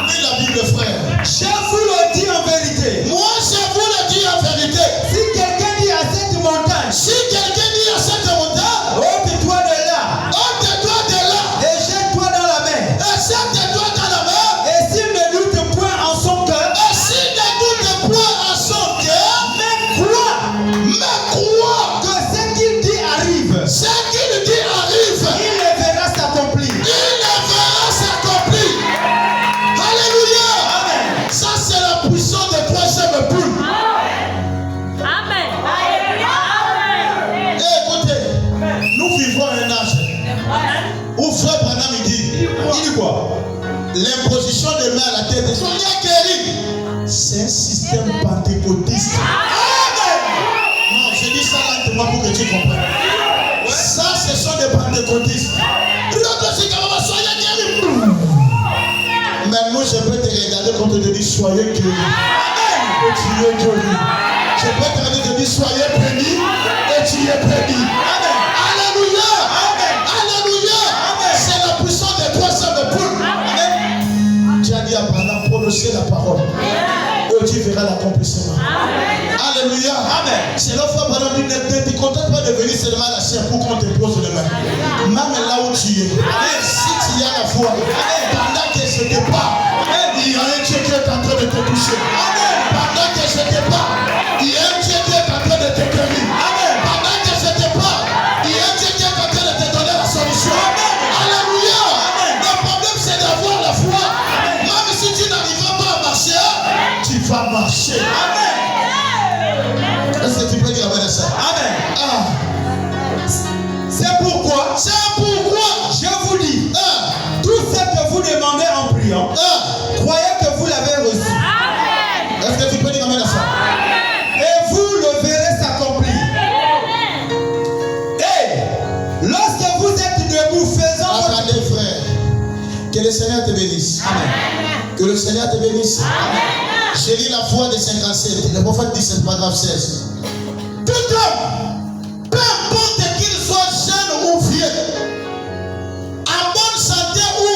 Lis la Bible, frère. Je vous le dis en vérité. Moi, je vous le dis en vérité. Si quelqu'un dit à cette montagne, Si quelqu'un dit à cette montagne, ôte-toi de là ôte-toi de là, et jette-toi dans la mer. et jette-toi dans la mer, Et s'il ne doute point en son cœur, et s'il ne doute point à son cœur, mais crois mais crois que ce qu'il dit arrive, ce qu'il dit arrive, il le verra s'accomplir. il le verra s'accomplir. Alléluia. Amen. Ça, c'est la puissance de troisième poule. Amen. Écoutez, nous vivons un âge où frère Branham il dit quoi? L'imposition des mains à la tête, ils sont bien guéris. C'est un système pentecôtiste. Non, je dis ça lentement pour que tu comprennes. Ça, ce sont des pentecôtistes. L'autre, c'est quand même soyez guéris. Mais moi, je peux te regarder quand tu te dis soyez guéris. Et tu es guéri. Je peux te regarder et te dire soyez bénis. Et tu es béni. Alléluia. Alléluia. C'est la puissance des troisième poule. Tu as dit à Branham, prononcer la parole. Et tu verras l'accomplissement. Alléluia. Amen. C'est la fois Branham dit, ne te contente pas de venir seulement à la chair pour qu'on te pose les mains. Même là où tu es. Si tu y as la foi, pendant que je te parle, il y a un Dieu qui est en train de te toucher. Pendant que je te parle, il y a un Dieu qui est en train de te guérir. Pendant que je te parle, il y a un Dieu qui est en train de te donner la solution. Alléluia. Le problème c'est d'avoir la foi. Même si tu n'arrives pas à marcher, tu vas marcher. Est-ce que tu peux dire amen à ça? Amen. C'est pourquoi Je vous dis, tout ce que vous demandez en priant, croyez que vous l'avez reçu. est-ce que tu peux dire amen à ça? Et vous le verrez s'accomplir. Et lorsque vous êtes debout faisant votre... Attendez frère, que le Seigneur te bénisse. Que le Seigneur te bénisse. J'ai lu la foi de 57, le prophète dit c'est pas grave 16. Tout homme, peu importe qu'il soit jeune ou vieux, en bonne santé ou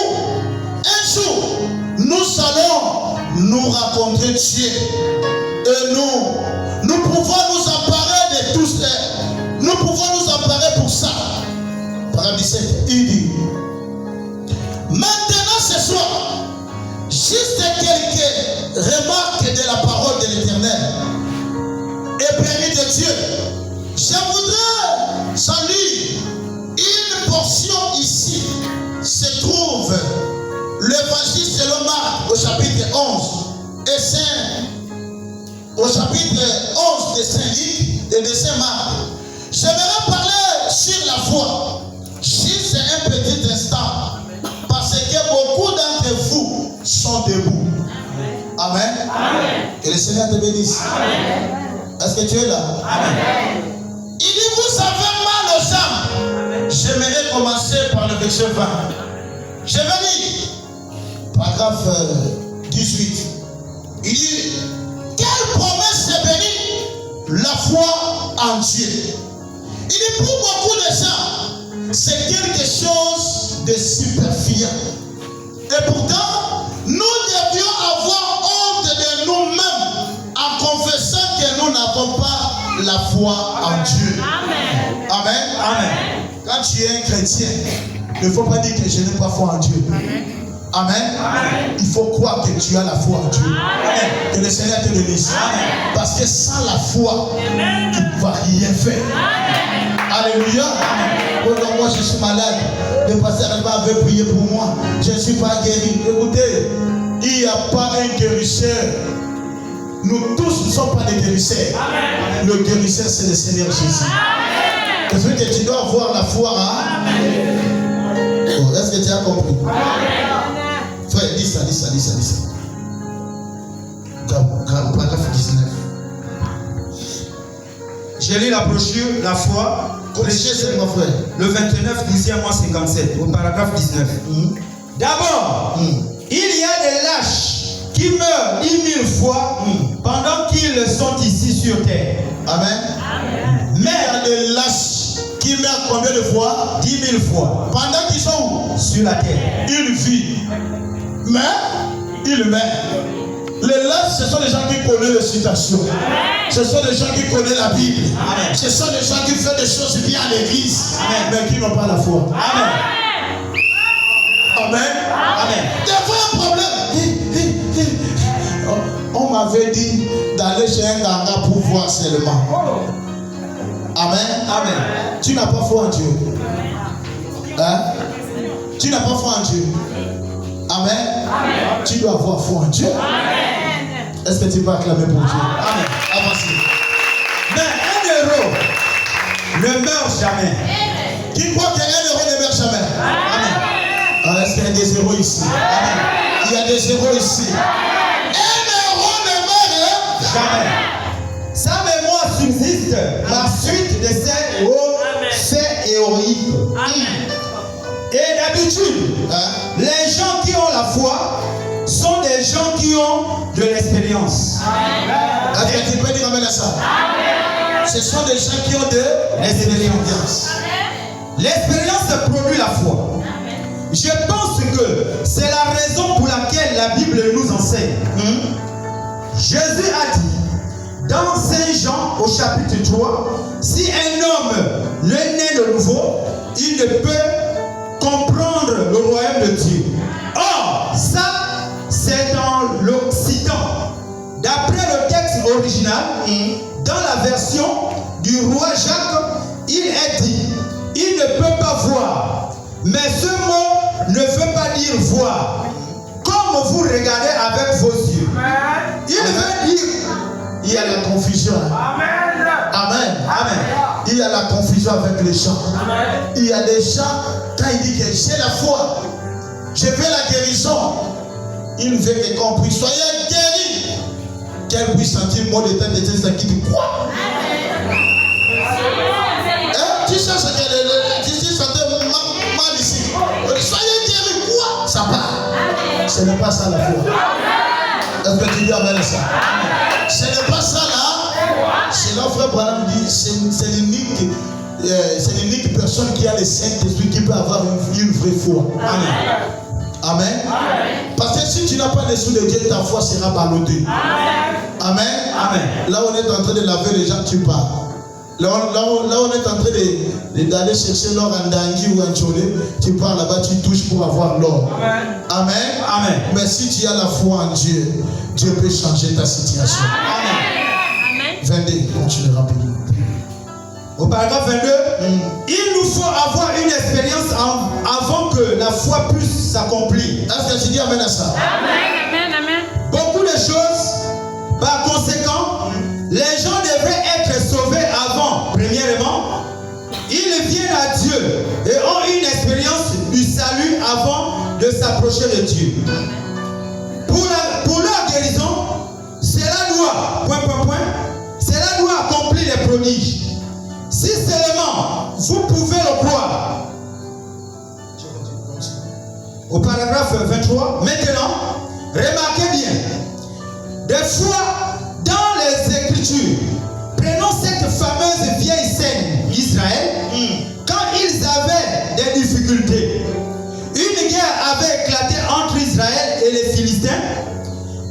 un jour, nous allons nous rencontrer Dieu. Et nous pouvons nous emparer de tous les. Nous pouvons nous emparer pour ça. Parole 17, il dit. Maintenant ce soir, juste quelques remarques de la parole de l'Éternel et permis de Dieu. Je voudrais saluer une portion ici. Se trouve l'évangile selon Marc au chapitre 11 et au chapitre 11 de Saint-Luc et de Saint-Marc. J'aimerais parler sur la foi. Juste un petit instant. Parce que beaucoup d'entre vous sont debout. Amen. Que le Seigneur te bénisse. Est-ce que tu es là? Amen. Il dit, vous avez mal aux âmes. J'aimerais commencer par le verset 20. Je vais lire. Paragraphe 18. Il dit, quelle promesse est bénie? La foi en Dieu. Il dit, pour beaucoup de gens, c'est quelque chose de superficiel. Et pourtant, nous devions avoir honte de nous-mêmes en confessant que nous n'avons pas la foi en Dieu. Amen. Amen. Amen. Quand tu es un chrétien, il ne faut pas dire que je n'ai pas foi en Dieu. Amen. Il faut croire que tu as la foi en Dieu. Que le Seigneur te bénisse. Parce que sans la foi, tu ne vas rien faire. Alléluia. Oh non, moi je suis malade. Le pasteur avait prié pour moi. Je ne suis pas guéri. Écoutez, il n'y a pas un guérisseur. Nous tous ne sommes pas des guérisseurs. Le guérisseur, c'est le Seigneur Jésus. Est-ce que tu dois avoir la foi? Oh, est-ce que tu as compris? Frère, dis ça. Paragraphe 19. J'ai lu la brochure, la foi. Le 29, 12e mois 57, au paragraphe 19. D'abord, il y a des lâches qui meurent 10 000 fois pendant qu'ils sont ici sur terre. Amen. Mais il y a des lâches qui meurent combien de fois? 10 000 fois. Pendant qu'ils sont où? Sur la terre. Ils vivent. Mais ils meurent. Les lâches, ce sont les gens qui connaissent les citations. Ce sont les gens qui connaissent la Bible. Amen. Ce sont les gens qui font des choses bien à l'église, mais qui n'ont pas la foi. Amen. Amen. Amen. Des fois, un problème. On m'avait dit d'aller chez un ganga pour voir seulement. Amen. Amen. Tu n'as pas foi en Dieu. Hein? Tu n'as pas foi en Dieu. Amen. Amen. Tu dois avoir foi en Dieu. Amen. Est-ce que tu peux acclamer pour Dieu? Amen. Avancez. Mais un héros ne meurt jamais. Qui croit qu'un héros ne meurt jamais? Amen. Alors, est-ce qu'il y a des héros ici? Amen. Il y a des héros ici. Un héros ne meurt jamais. Sa mémoire subsiste la suite de ces hauts faits héroïques. Et d'habitude, les gens qui ont la foi sont des gens qui ont de l'expérience. Tu peux dire amen à ça? Ce sont des gens qui ont de l'expérience. L'expérience produit la foi. Je pense que c'est la raison pour laquelle la Bible nous enseigne. Jésus a dit dans Saint Jean au chapitre 3, si un homme n'est né de nouveau, il ne peut comprendre le royaume de Dieu. Or, ça, c'est dans l'Occident. D'après le texte original, dans la version du roi Jacques, il est dit, il ne peut pas voir. Mais ce mot ne veut pas dire voir. Comme vous regardez avec vos yeux. Il veut dire, il y a la confusion. Amen. Amen. Amen. Il y a la confusion avec les gens. Il y a des gens, quand il dit que j'ai la foi, je veux la guérison, il veut que compris, soyez guéris. Qu'elle puisse sentir le mot de tête de Jésus qui dit quoi? Tu sais ce que tu sentais mal ici. Soyez guéris quoi? Ça part. Ce n'est pas ça la foi. Est-ce que tu dis amen à ça? Ce n'est pas ça là. C'est là, frère Branham dit, c'est l'unique personne qui a le Saint-Esprit qui peut avoir une vraie foi. Amen. Amen. Parce que si tu n'as pas l'esprit de Dieu, ta foi sera ballottée. Amen. Amen. Là on est en train de laver les gens, tu parles. Là on est en train d'aller chercher l'or en Dangui ou en Tcholé, tu pars là-bas, tu touches pour avoir l'or. Amen. Amen. Mais si tu as la foi en Dieu, Dieu peut changer ta situation. Amen. 22, continue rapidement. Au paragraphe 22, il nous faut avoir une expérience avant que la foi puisse s'accomplir. Est-ce que tu dis amen à ça? Amen. Amen. Beaucoup de choses, par conséquent, les gens devraient être sauvés avant. Premièrement, ils viennent à Dieu et ont une expérience du salut avant de s'approcher de Dieu. Pour leur guérison, cela doit accomplir les prodiges. Si seulement vous pouvez le croire. Au paragraphe 23, maintenant, remarquez bien. Des fois, dans les Écritures, prenons cette fameuse vieille scène d'Israël, quand ils avaient des difficultés. Une guerre avait éclaté entre Israël et les Philistins,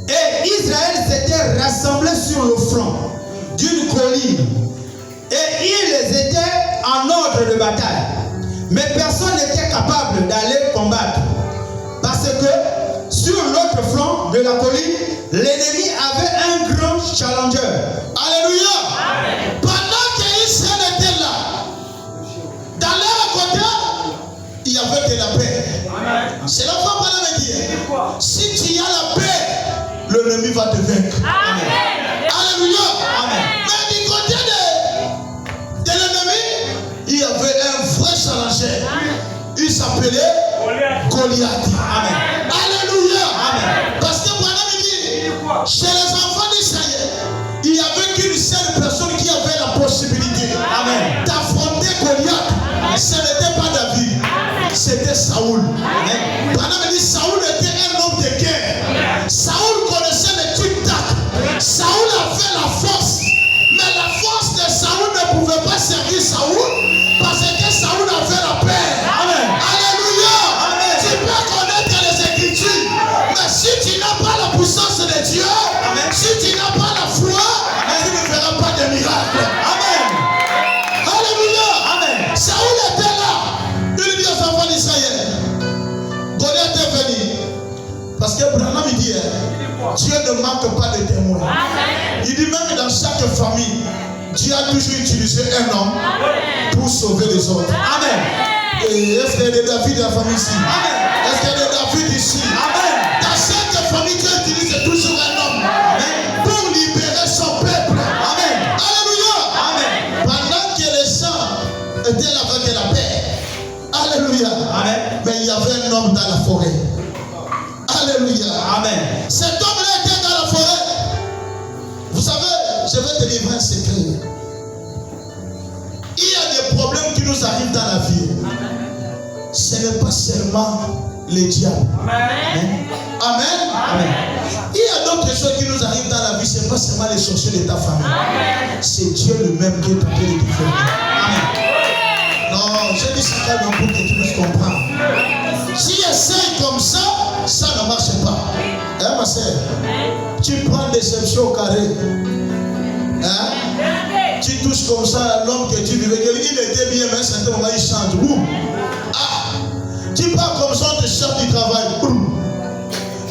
et Israël s'était rassemblé sur le front d'une colline. Et ils étaient en ordre de bataille. Mais personne n'était capable d'aller combattre. Parce que la colline, l'ennemi avait un grand challenger. Alléluia. Pendant qu'Israël était là, dans leur côté, il y avait de la paix. C'est la fois qu'on avait dit, si tu as la paix, l'ennemi va te vaincre. Alléluia. Mais du côté de l'ennemi, il y avait un vrai challenger. Il s'appelait Goliath. Amen. Alléluia. Amen. Parce que pendant midi, chez les enfants d'Israël, il n'y avait qu'une seule personne qui avait la possibilité d'affronter Goliath. Ce n'était pas David, c'était Saoul. Pendant midi, Saoul était un homme de guerre. Saoul connaissait les tic-tac. Saoul avait la force. Mais la force de Saoul ne pouvait pas servir Saoul parce que Saoul avait la paix. Amen. Alléluia. Amen. Tu peux connaître les Écritures, mais si tu n'as pas la puissance de Dieu, si tu n'as pas la foi, tu ne feras pas de miracle. Amen. Alléluia. Amen. Saoul était là. Il dit aux enfants d'Israël, Goliath est venu. Parce que Branham il dit, Dieu ne manque pas de témoins. Il dit même dans chaque famille, Dieu a toujours utilisé un homme pour sauver les autres. Amen. Et est-ce qu'il y a des David dans la famille ici? Amen. Est-ce qu'il y a des David ici? Amen. Dans chaque famille, Dieu utilise toujours un homme pour libérer son peuple. Amen. Alléluia. Amen. Pendant que les gens étaient là avec la paix. Alléluia. Amen. Mais il y avait un homme dans la forêt. Alléluia. Amen. Cet homme-là était dans la forêt. Vous savez, je vais te livrer un secret. Il y a des problèmes qui nous arrivent dans la vie. Ce n'est pas seulement les diables. Amen. Amen. Il y a d'autres choses qui nous arrivent dans la vie. Ce n'est pas seulement les sorciers de ta famille. C'est Dieu lui-même qui est en train de te faire. Amen. Non, je dis ça calmement pour que tu puisses comprendre. Si essaye comme ça, ça ne marche pas. Hein, ma soeur? Tu prends déception au carré. Hein? Tu touches comme ça l'homme que tu vivais. Il était bien, mais à un certain moment, il change. Boum. Ah. Tu pars comme ça, on te cherche du travail. Boum.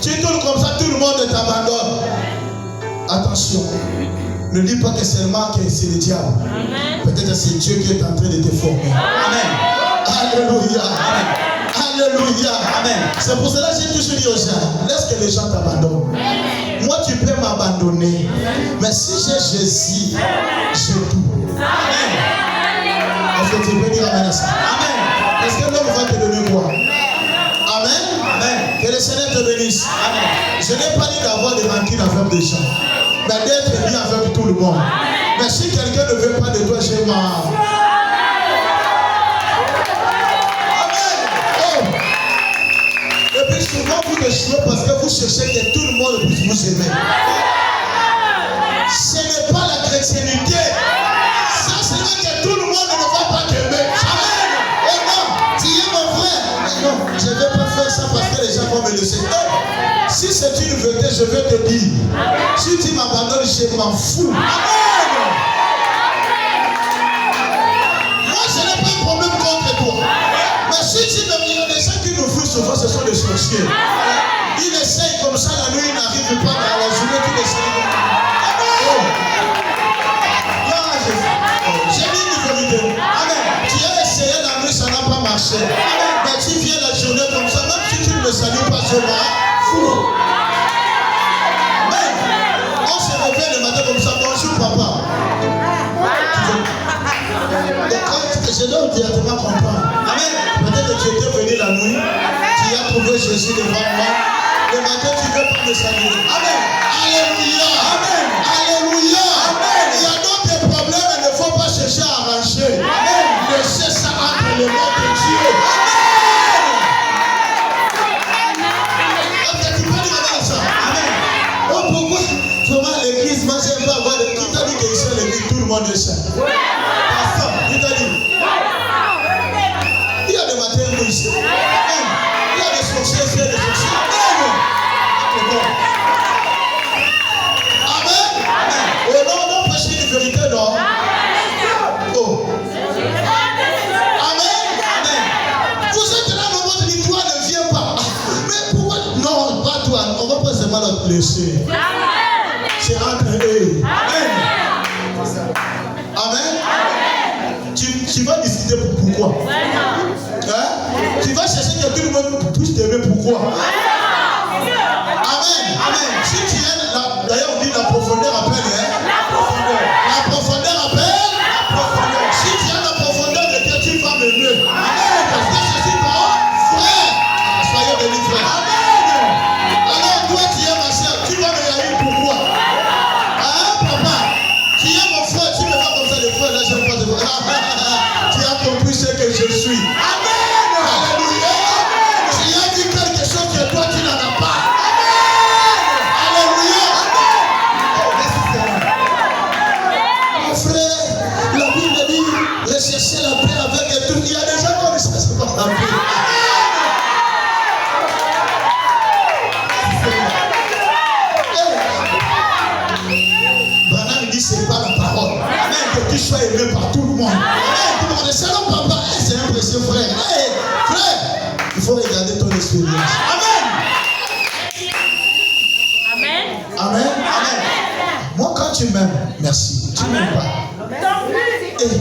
Tu tournes comme ça, tout le monde t'abandonne. Attention. Ne dis pas que seulement que c'est le diable. Peut-être que c'est Dieu qui est en train de te former. Amen. Alléluia. Amen. Alléluia. Amen. C'est pour cela que j'ai toujours dit aux gens, laisse que les gens t'abandonnent. Moi, tu peux m'abandonner. Mais si j'ai Jésus, j'ai tout. Amen. Est-ce que tu peux dire amen à ça? Amen. Est-ce que l'homme va te donner quoi? Amen. Amen. Que le Seigneur te bénisse. Amen. Je n'ai pas dit d'avoir des rancunes avec des gens, mais d'être bien avec tout le monde. Mais si quelqu'un ne veut pas de toi, j'ai ma... Et puis souvent vous échouez parce que vous cherchez que tout le monde puisse vous aimer. Ce n'est pas la chrétienté. Ça c'est vrai que tout le monde ne va pas t'aimer. Amen. Oh non, tu es mon frère. Mais non, je ne vais pas faire ça parce que les gens vont me laisser. Non. Si c'est une vérité, je vais te dire. Si tu m'abandonnes, je m'en fous. Amen. Moi je n'ai pas de problème contre toi. Mais si tu me dis, les gens qui nous fouillent souvent, ce sont des sorciers. Ils essayent comme ça, la nuit, ils n'arrivent pas dans la journée, tu essayes. Oh. J'ai dit une vérité. Amen. Tu as essayé la nuit, ça n'a pas marché. Amen. Mais tu viens la journée comme ça, même si tu ne me salues pas, je m'en fous. Amen. On se réveille le matin comme ça, bonjour papa. Et quand je dois directement comprendre. Amen. Peut-être que tu étais venu la nuit, tu as trouvé Jésus devant moi. Le matin, tu ne veux pas me saluer. Amen. Alléluia. Amen. Alléluia. Amen. Il y a d'autres problèmes, il ne faut pas chercher à arranger. Amen. Laissez ça entre les mains de Dieu. Amen. Ok, tu peux dire à ça. Amen. Oh, pourquoi vraiment l'église, moi, j'aime pas avoir de... Qui t'a dit que ici, l'église, tout le monde est ça? Pasteur, qui t'a dit? Il y a des matins ici. Il y a des sorciers, il y a des sorciers. Amen. Amen. Oh non, non, prêchez une vérité, non? Oh. Amen. Amen. Vous êtes là, maman, tu dis, toi ne viens pas. Mais pourquoi? Non, pas toi. On va pas se mal. blessé. C'est entre eux. Amen. Tu vas discuter pourquoi. Hein? Tu vas chercher quelqu'un qui puisse t'aimer pourquoi. Amen. Amen. Si tu es d'ailleurs on dit la profondeur appelle. Hein? La profondeur appelle. Si tu as la profondeur de Dieu, tu vas m'aimer. Amen. Parce que je suis ton frère. Soyez bénis, frère. Amen. Alors toi tu es ma soeur, tu vas me haïr pourquoi? Hein, papa? Tu es mon frère, tu me vois comme ça, le frère, là je ne pas te voir. Tu as compris ce que je suis. Amen. Alléluia. Tu as dit quelque chose que toi tu n'en as pas. Alléluia. Mon frère, la Bible dit rechercher la paix avec tout. Il y a des gens comme ça, c'est pas la paix. Branham dit c'est pas la parole. Amen. Que tu sois aimé par tout le monde. Amen. Tout le monde dit c'est non papa, c'est un précieux frère. Hey, frère, il faut regarder ton expérience. Amen. Amen. Amen. Amen. Moi quand tu m'aimes, merci. Tu m'aimes pas. Hey.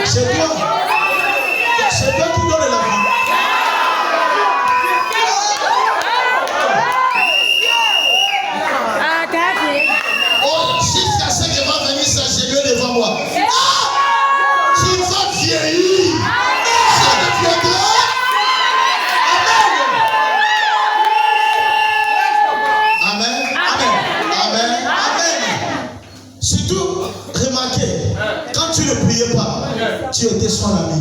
C'est toi. C'est toi qui donne la vie. Oh, jusqu'à ce qu'elle va venir s'agenouiller devant moi. Ah! Tu vas vieillir. Ça deviendra. Amen. Amen. Amen. Amen. Surtout, remarquez, quand tu ne priais pas, tu étais son ami.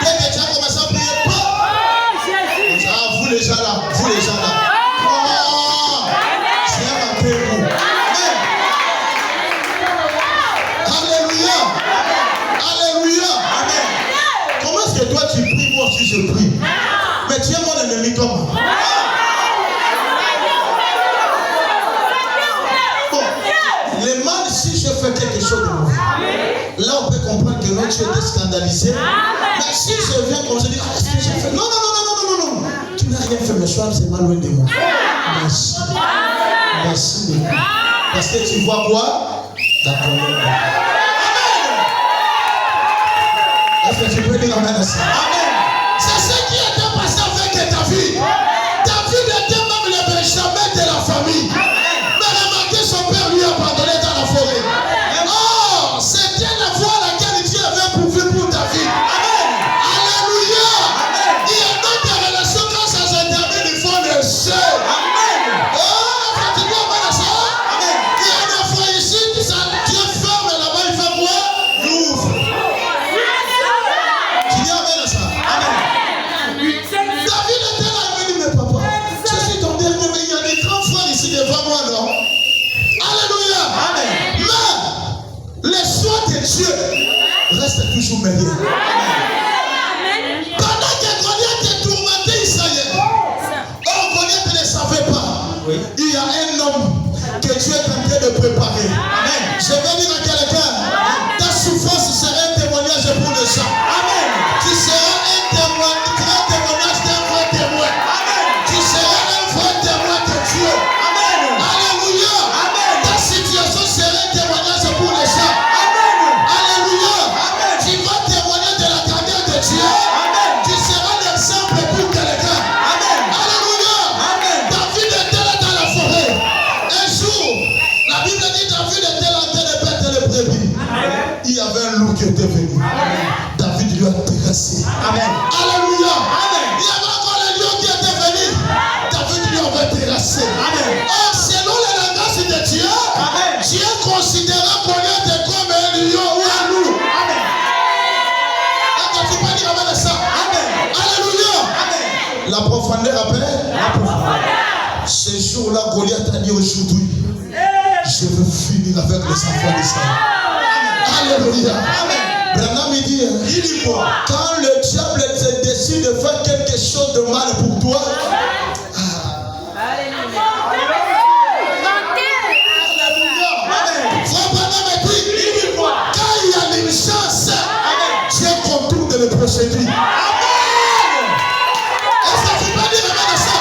Dès que tu as commencé à prier, ah, vous les gens là, vous les gens là. Oh, c'est un appel pour. Amen. Alléluia. Alléluia. Amen. Comment est-ce que toi tu pries, moi aussi je prie? Mais tu es mon ennemi comment? Bon, les mal, si je fais quelque chose de mauvais, là on peut comprendre que non, tu étais scandalisé. Mais si je viens comme je dis, ah, est-ce que j'ai fait? Non, non, non, non, non, non, non. Tu n'as rien fait, mais soir, c'est pas loin de moi. Merci. Merci. Parce que tu vois quoi? D'accord. Est-ce que tu peux dire amen à ça? Amen. C'est ce qui était passé avec David. David était même le Benjamin de la famille. Mais remarquez, son père lui a abandonné dans la forêt. Oh, c'était la voie à laquelle Dieu avait prouvé pour David. Amen. Alléluia. Il y a d'autres relations quand ça se termine, ils font le seul. Amen. Oh, tu dis amen à ça? Amen. Il y a des fois ici, Dieu ferme là-bas, il fait quoi? Il ouvre. Tu dis amen à ça? Amen. David était là, il me dit, mais papa, je suis ton dernier, mais il y a des grands frères ici devant moi, non? Alléluia. Amen. Mais les soins de Dieu restent toujours meilleurs. Pendant que Goliath est tourmenté Israël, Goliath ne savait pas. Oui. Il y a un homme que Dieu est en train de préparer. Amen. Je vais dire à quelqu'un, ta souffrance sera un témoignage pour les gens. Amen. Tu seras un témoignage d'un vrai témoin. Amen. Tu seras un vrai témoin de Dieu. Amen. Alléluia. Amen. Ta situation sera un témoignage pour les gens. Amen. Alléluia. Amen. Tu vas témoigner de la grandeur de Dieu. Amen. Tu seras l'exemple pour quelqu'un. Amen. Alléluia. Amen. David était là dans la forêt. Un jour, la Bible dit David était là en train de perdre les brebis. Il y avait un loup qui était venu. David lui a terrassé. Amen. Alléluia. Amen. Il y avait encore le lion qui était venu. David lui avait terrassé. Amen. Or, selon le langage de Dieu, Amen. Dieu considéra Goliath comme un lion ou un loup. Amen. Est-ce que tu peux dire amen à ça? Amen. Alléluia. Amen. La profondeur appelle. La profondeur. Ce jour-là, Goliath a dit aujourd'hui, je veux finir avec les enfants d'Israël. Alléluia. Amen. Branham dit, quand le diable décide de faire quelque chose de mal pour toi, quand il y a l'urgence, Dieu contourne le procédure. Amen. Est-ce que tu peux dire amen à ça?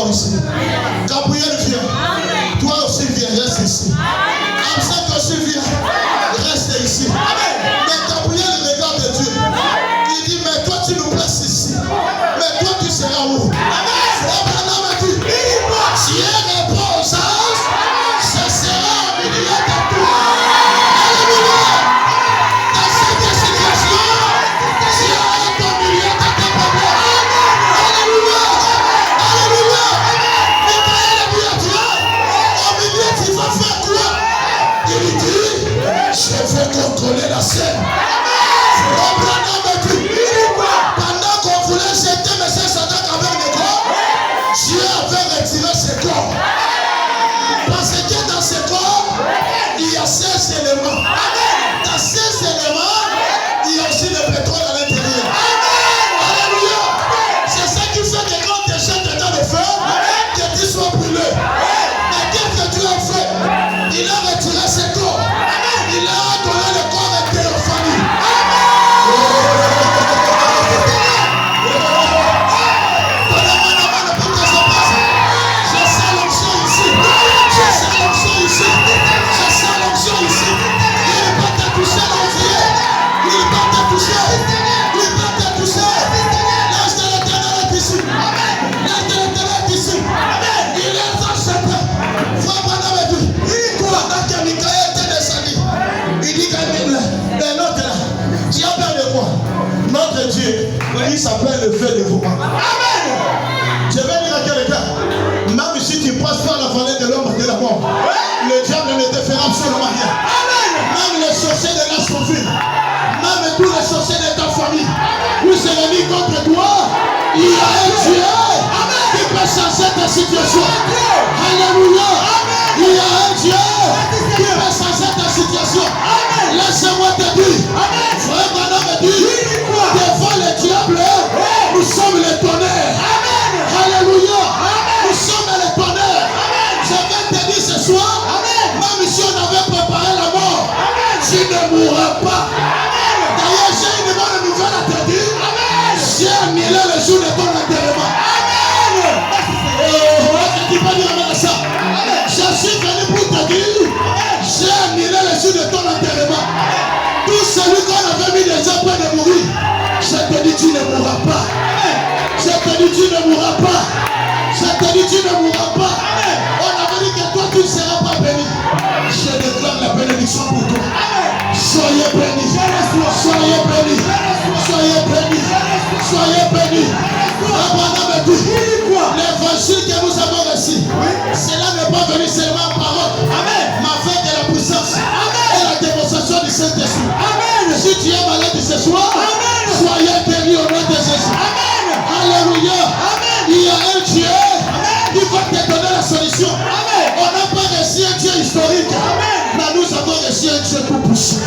encore ici. Gabriel vient. Toi aussi viens, reste ici. Amzak aussi vient. Reste ici. Mais Gabriel regarde Dieu. Il dit, mais toi tu nous places ici. Mais toi tu seras où? Abraham a dit, si elle répond aux anges, ce sera au milieu de tout. Alléluia. Dans cette situation, si elle est au milieu de tes problèmes. Alléluia. Alléluia. Michael a dit à Dieu, au milieu tu vas faire quoi? Il dit, je vais contrôler la scène. Abraham a dit, pendant qu'on voulait jeter M. Sadak avec les corps, Dieu avait retiré ses corps. Parce que dans ses corps, il y a 16 éléments. Dans ces éléments, il y a aussi le pétrole à l'intérieur. Alléluia. C'est ça qui fait que quand tu jettes dans le feu, que tu sois brûlé. Mais qu'est-ce que Dieu a fait? Il a retiré ses corps. Il a donné le corps et théophanie. Notre Dieu, il s'appelle le feu de dévouement. Amen. Je vais dire à quelqu'un, même si tu passes par la vallée de l'homme et de la mort, le diable ne te fera absolument rien. Amen. Même les sorciers de l'Astrophile, même tous les sorciers de ta famille, vous serez mis contre toi. Il y a un Dieu qui peut changer ta situation. Alléluia. Il y a un Dieu qui peut changer ta situation. Laisse-moi te dire, frère Branham me dit, devant le diable, nous sommes les tonnerres. Alléluia. Nous sommes les tonnerres. Je vais te dire ce soir, même si on avait préparé la mort, tu ne mourras pas. D'ailleurs, j'ai une bonne nouvelle à te dire. J'ai annulé le jour de ton enterrement. Tu peux dire avec ça. Je suis venu pour te dire, j'ai annulé le jour de ton enterrement. Tout celui qu'on avait mis déjà près de mourir, je te dis tu ne mourras pas. Je te dis tu ne mourras pas. Je te dis tu ne mourras pas. On avait dit que toi tu ne seras pas béni. Je déclare la bénédiction pour toi. Soyez bénis. Soyez bénis. Soyez bénis. Soyez bénis. Abraham a dit, l'évangile que nous avons reçu, cela n'est pas venu seulement en parole, mais avec de la puissance et la démonstration du Saint-Esprit. Si tu es malade ce soir, soyez bénis au nom de Jésus. Alléluia. Il y a un Dieu qui va te donner la solution. On n'a pas reçu un Dieu historique, mais nous avons reçu un Dieu tout puissant.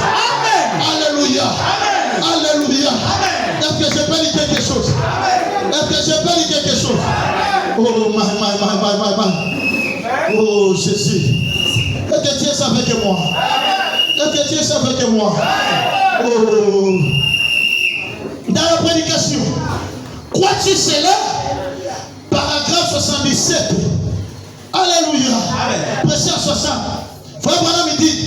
Alléluia. Alléluia. Est-ce que je peux dire quelque chose? Est-ce que je peux dire quelque chose? Oh, my. Oh, Jésus. Est-ce que tu es avec moi? Est-ce que tu es avec moi? Oh. Dans la prédication, crois-tu cela? Paragraphe 77. Alléluia. Verset 60. Frère Branham dit,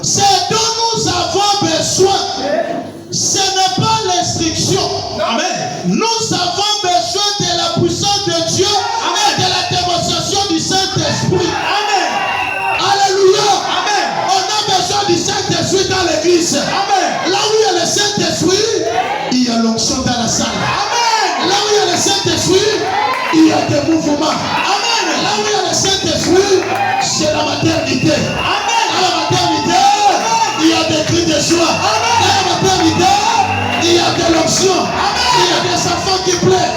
ce dont nous avons besoin, ce n'est pas l'instruction. Amen. Nous avons besoin de la puissance de Dieu. Amen. Et de la démonstration du Saint-Esprit. Amen. Alléluia. Amen. On a besoin du Saint-Esprit dans l'église. Amen. Là où il y a le Saint-Esprit, il y a l'onction dans la salle. Amen. Là où il y a le Saint-Esprit, il y a des mouvements. Amen. Là où il y a le Saint-Esprit, c'est la maternité. Amen. À la maternité, il y a des cris de joie. Amen. À la maternité, il y a de l'onction. Il y a des enfants qui pleurent.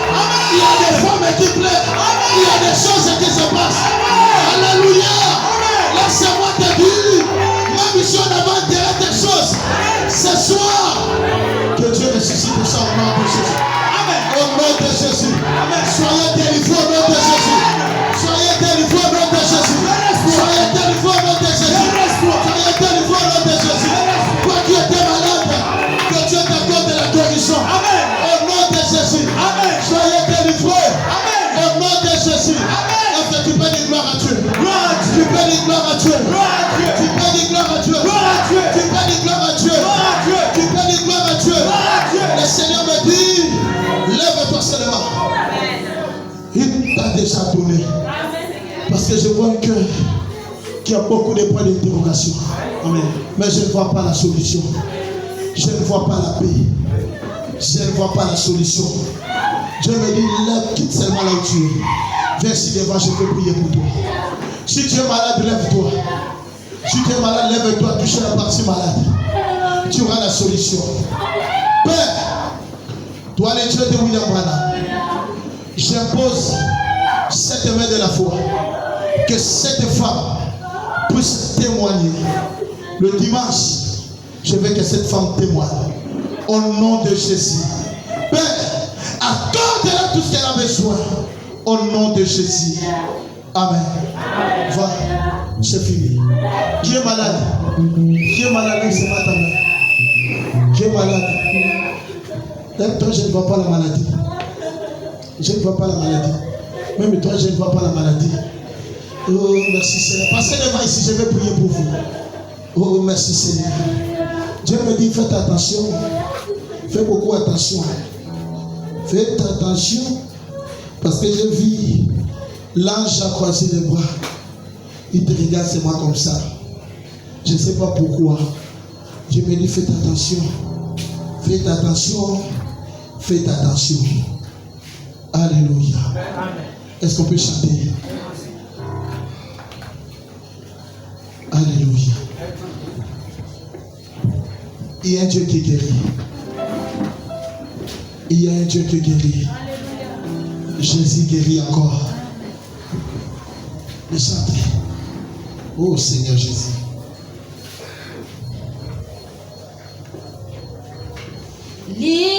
Il y a des femmes qui pleurent. Il y a des choses qui se passent. Alléluia. Laisse-moi te dire, même si on avait enterré des choses, ce soir, que Dieu ressuscite ça au nom de Jésus. Au nom de Jésus. Soyez délivrés au nom de Jésus. Soyez délivrés au nom de Jésus. Soyez délivrés au nom de Jésus. Soyez délivrés au nom de Jésus. Toi qui étais malade, que Dieu t'accorde la guérison. Au nom de Jésus. Soyez délivrés. Au nom de Jésus. gloire à Dieu. Tu peux dire gloire à Dieu. Tu peux dire gloire à Dieu. Tu peux dire gloire à Dieu. Le Seigneur me dit, lève-toi seulement. Il t'a déjà donné. Parce que je vois un cœur qui a beaucoup de points d'interrogation. Mais je ne vois pas la solution. Je ne vois pas la paix. Je ne vois pas la solution. Dieu me dit, lève, quitte seulement là où tu es. Viens ici devant, je peux prier pour toi. Si tu es malade, lève-toi. Si tu es malade, lève-toi, touche la partie malade. Tu auras la solution. Père, toi le Dieu de William Branham, j'impose cette main de la foi. Que cette femme puisse témoigner. Le dimanche, je veux que cette femme témoigne. Au nom de Jésus. Père, accorde-la tout ce qu'elle a besoin. Au nom de Jésus. Amen. Va, c'est fini. Qui est malade? Qui est malade ce matin? Qui est malade? Toi, je ne vois pas la maladie. Je ne vois pas la maladie. Même toi, je ne vois pas la maladie. Oh, merci Seigneur. Passez devant ici, je vais prier pour vous. Oh, merci Seigneur. Dieu me dit, faites attention. Faites beaucoup attention. Faites attention. Parce que je vis l'ange a croisé les bras. Il te regarde, c'est moi comme ça. Je ne sais pas pourquoi. Je me dis, faites attention. Faites attention. Faites attention. Alléluia. Est-ce qu'on peut chanter? Alléluia. Il y a un Dieu qui guérit. Il y a un Dieu qui guérit. Jésus guérit encore. Mais chantez. Oh Seigneur Jésus. Les